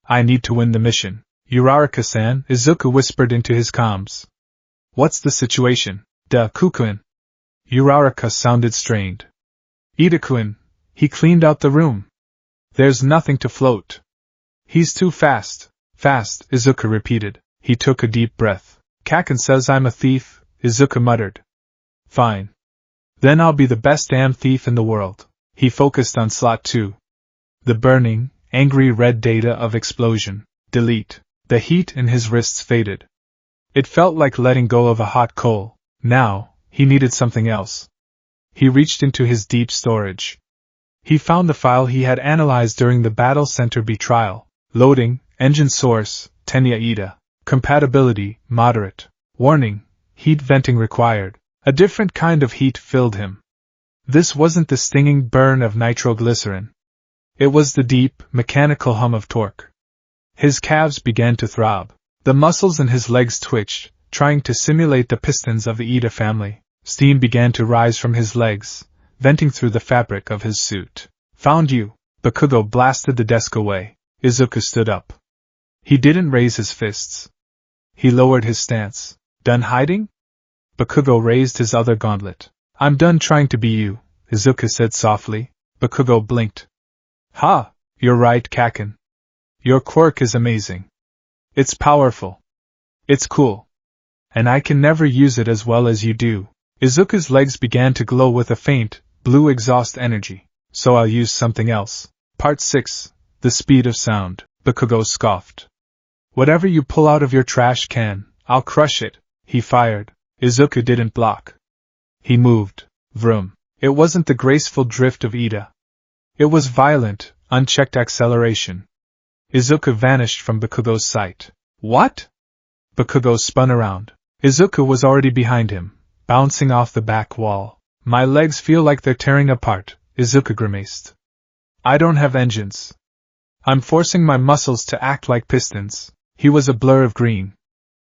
I need to win the mission. Uraraka-san, Izuku whispered into his comms. What's the situation? Deku-kun. Uraraka sounded strained. Ida-kun, he cleaned out the room. There's nothing to float. He's too fast. Fast, Izuku repeated. He took a deep breath. Kaken says I'm a thief, Izuku muttered. Fine. Then I'll be the best damn thief in the world. He focused on slot 2. The burning, angry red data of explosion. Delete. The heat in his wrists faded. It felt like letting go of a hot coal. Now, he needed something else. He reached into his deep storage. He found the file he had analyzed during the Battle Center B trial. Loading, engine source, Tenya Ida. Compatibility, moderate. Warning, heat venting required. A different kind of heat filled him. This wasn't the stinging burn of nitroglycerin. It was the deep, mechanical hum of torque. His calves began to throb. The muscles in his legs twitched, trying to simulate the pistons of the Ida family. Steam began to rise from his legs, venting through the fabric of his suit. Found you! Bakugo blasted the desk away. Izuku stood up. He didn't raise his fists. He lowered his stance. Done hiding? Bakugo raised his other gauntlet. I'm done trying to be you, Izuku said softly. Bakugo blinked. Ha! You're right, Kaken. Your quirk is amazing. It's powerful. It's cool. And I can never use it as well as you do. Izuku's legs began to glow with a faint, blue exhaust energy. So I'll use something else. Part 6. The Speed of Sound. Bakugo scoffed. Whatever you pull out of your trash can, I'll crush it, he fired. Izuku didn't block. He moved. Vroom. It wasn't the graceful drift of Ida. It was violent, unchecked acceleration. Izuku vanished from Bakugo's sight. What? Bakugo spun around. Izuku was already behind him, bouncing off the back wall. My legs feel like they're tearing apart, Izuku grimaced. I don't have engines. I'm forcing my muscles to act like pistons. He was a blur of green.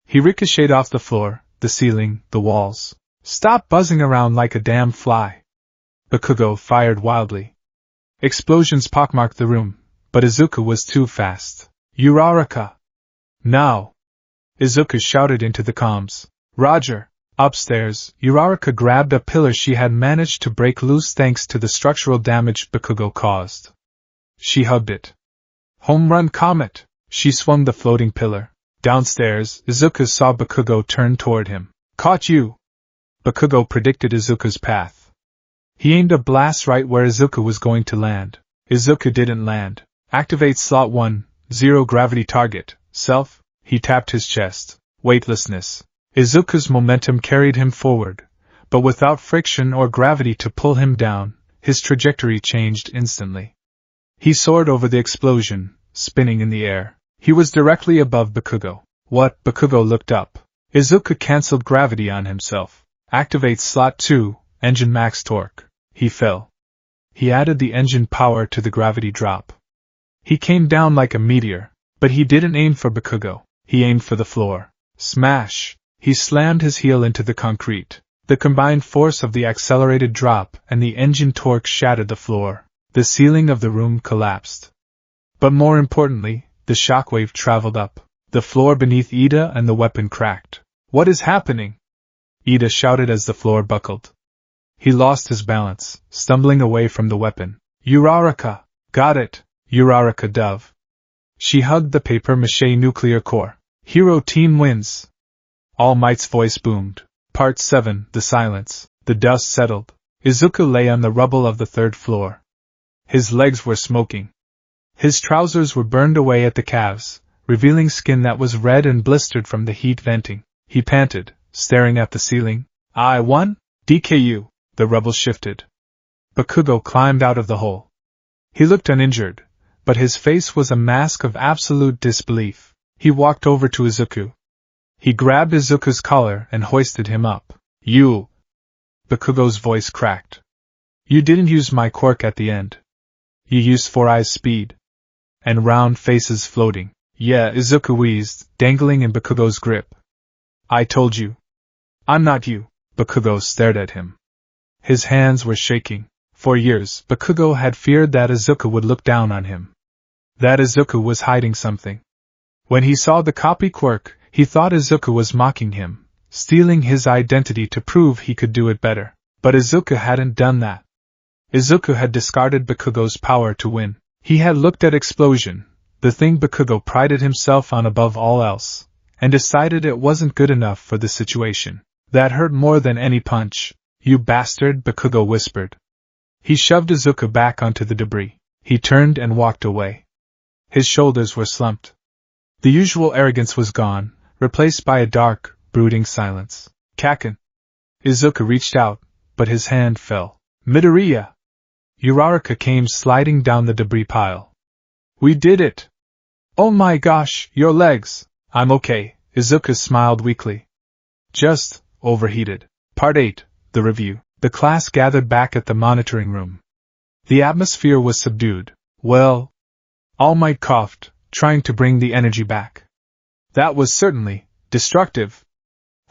He ricocheted off the floor, the ceiling, the walls. Stop buzzing around like a damn fly. Bakugo fired wildly. Explosions pockmarked the room, but Izuku was too fast. Uraraka! Now! Izuku shouted into the comms. Roger! Upstairs, Uraraka grabbed a pillar she had managed to break loose thanks to the structural damage Bakugo caused. She hugged it. Home run comet! She swung the floating pillar. Downstairs, Izuku saw Bakugo turn toward him. Caught you! Bakugo predicted Izuku's path. He aimed a blast right where Izuku was going to land. Izuku didn't land. Activate slot 1, 0 gravity target, self. He tapped his chest. Weightlessness. Izuku's momentum carried him forward, but without friction or gravity to pull him down, his trajectory changed instantly. He soared over the explosion, spinning in the air. He was directly above Bakugo. What? Bakugo looked up. Izuku cancelled gravity on himself. Activate slot 2, engine max torque. He fell. He added the engine power to the gravity drop. He came down like a meteor, but he didn't aim for Bakugo. He aimed for the floor. Smash! He slammed his heel into the concrete. The combined force of the accelerated drop and the engine torque shattered the floor. The ceiling of the room collapsed. But more importantly, the shockwave traveled up. The floor beneath Ida and the weapon cracked. What is happening? Ida shouted as the floor buckled. He lost his balance, stumbling away from the weapon. Uraraka! Got it! Uraraka Dove. She hugged the papier-mâché nuclear core. Hero team wins! All Might's voice boomed. Part 7. The Silence. The dust settled. Izuku lay on the rubble of the 3rd floor. His legs were smoking. His trousers were burned away at the calves, revealing skin that was red and blistered from the heat venting. He panted, staring at the ceiling. I won? DKU. The rubble shifted. Bakugo climbed out of the hole. He looked uninjured, but his face was a mask of absolute disbelief. He walked over to Izuku. He grabbed Izuku's collar and hoisted him up. You! Bakugo's voice cracked. You didn't use my quirk at the end. You used Four Eyes speed. And round faces floating. Yeah, Izuku wheezed, dangling in Bakugo's grip. I told you. I'm not you. Bakugo stared at him. His hands were shaking. For years, Bakugo had feared that Izuku would look down on him. That Izuku was hiding something. When he saw the copy Quirk, he thought Izuku was mocking him, stealing his identity to prove he could do it better. But Izuku hadn't done that. Izuku had discarded Bakugo's power to win. He had looked at Explosion, the thing Bakugo prided himself on above all else, and decided it wasn't good enough for the situation. That hurt more than any punch. "You bastard," Bakugo whispered. He shoved Izuku back onto the debris. He turned and walked away. His shoulders were slumped. The usual arrogance was gone, replaced by a dark, brooding silence. "Kaken." Izuku reached out, but his hand fell. "Midoriya!" Uraraka came sliding down the debris pile. "We did it!" "Oh my gosh, your legs!" "I'm okay," Izuku smiled weakly. "Just overheated." Part 8, the review. The class gathered back at the monitoring room. The atmosphere was subdued. "Well," All Might coughed, trying to bring the energy back. "That was certainly destructive.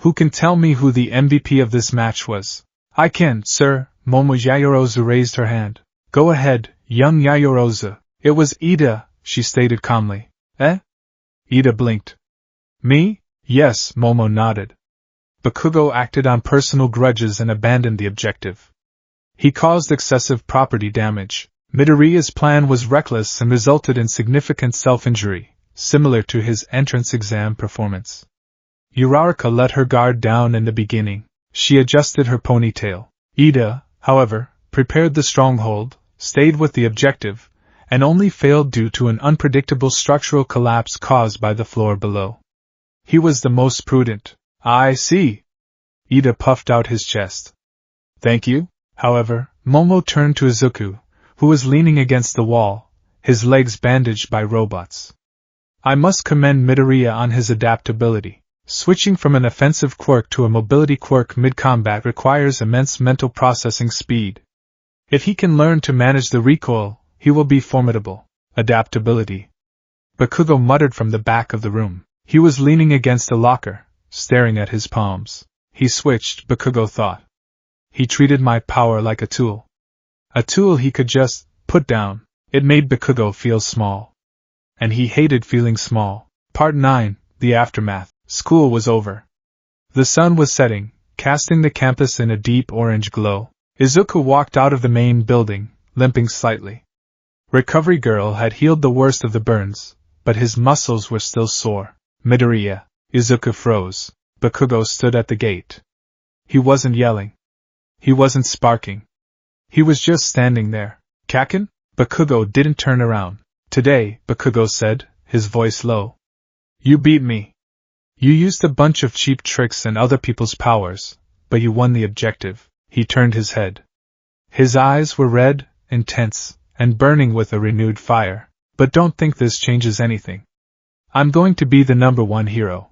Who can tell me who the MVP of this match was?" "I can, sir." Momo Yayorozu raised her hand. "Go ahead, young Yayorozu." "It was Ida," she stated calmly. "Eh?" Ida blinked. "Me?" "Yes," Momo nodded. Bakugo acted on personal grudges and abandoned the objective. He caused excessive property damage. Midoriya's plan was reckless and resulted in significant self-injury, similar to his entrance exam performance. Uraraka let her guard down in the beginning. She adjusted her ponytail. Ida, however, prepared the stronghold, stayed with the objective, and only failed due to an unpredictable structural collapse caused by the floor below. He was the most prudent. "I see." Ida puffed out his chest. "Thank you." However, Momo turned to Izuku, who was leaning against the wall, his legs bandaged by robots. "I must commend Midoriya on his adaptability. Switching from an offensive quirk to a mobility quirk mid-combat requires immense mental processing speed. If he can learn to manage the recoil, he will be formidable." "Adaptability," Bakugo muttered from the back of the room. He was leaning against a locker, staring at his palms. He switched, Bakugo thought. He treated my power like a tool. A tool he could just put down. It made Bakugo feel small. And he hated feeling small. Part 9, the aftermath. School was over. The sun was setting, casting the campus in a deep orange glow. Izuku walked out of the main building, limping slightly. Recovery Girl had healed the worst of the burns, but his muscles were still sore. "Midoriya." Izuku froze. Bakugo stood at the gate. He wasn't yelling. He wasn't sparking. He was just standing there. "Kaken?" Bakugo didn't turn around. "Today," Bakugo said, his voice low. "You beat me. You used a bunch of cheap tricks and other people's powers, but you won the objective." He turned his head. His eyes were red, intense, and burning with a renewed fire. "But don't think this changes anything. I'm going to be the #1 hero.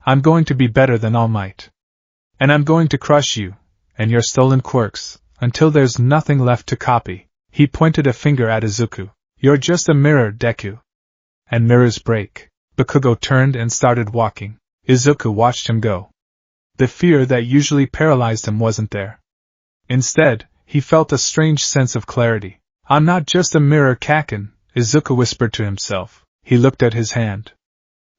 I'm going to be better than All Might. And I'm going to crush you, and your stolen quirks, until there's nothing left to copy." He pointed a finger at Izuku. "You're just a mirror, Deku. And mirrors break." Bakugo turned and started walking. Izuku watched him go. The fear that usually paralyzed him wasn't there. Instead, he felt a strange sense of clarity. "I'm not just a mirror, Kaken," Izuku whispered to himself. He looked at his hand.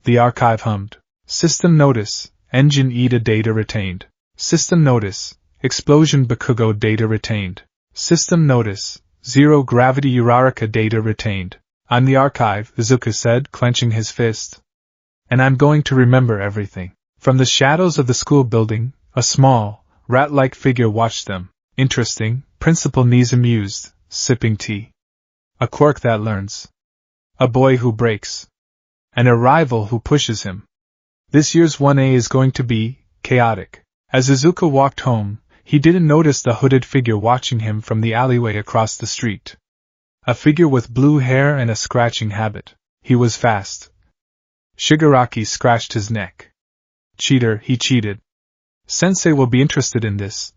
The archive hummed. System notice, engine Ida data retained. System notice, explosion Bakugo data retained. System notice, zero gravity Uraraka data retained. "I'm the archive," Izuku said, clenching his fist. "And I'm going to remember everything." From the shadows of the school building, a small, rat-like figure watched them. "Interesting," Principal Niza mused, sipping tea. "A quirk that learns. A boy who breaks. And a rival who pushes him. This year's 1A is going to be chaotic." As Izuku walked home, he didn't notice the hooded figure watching him from the alleyway across the street. A figure with blue hair and a scratching habit. He was fast. Shigaraki scratched his neck. "Cheater," he cheated. "Sensei will be interested in this,"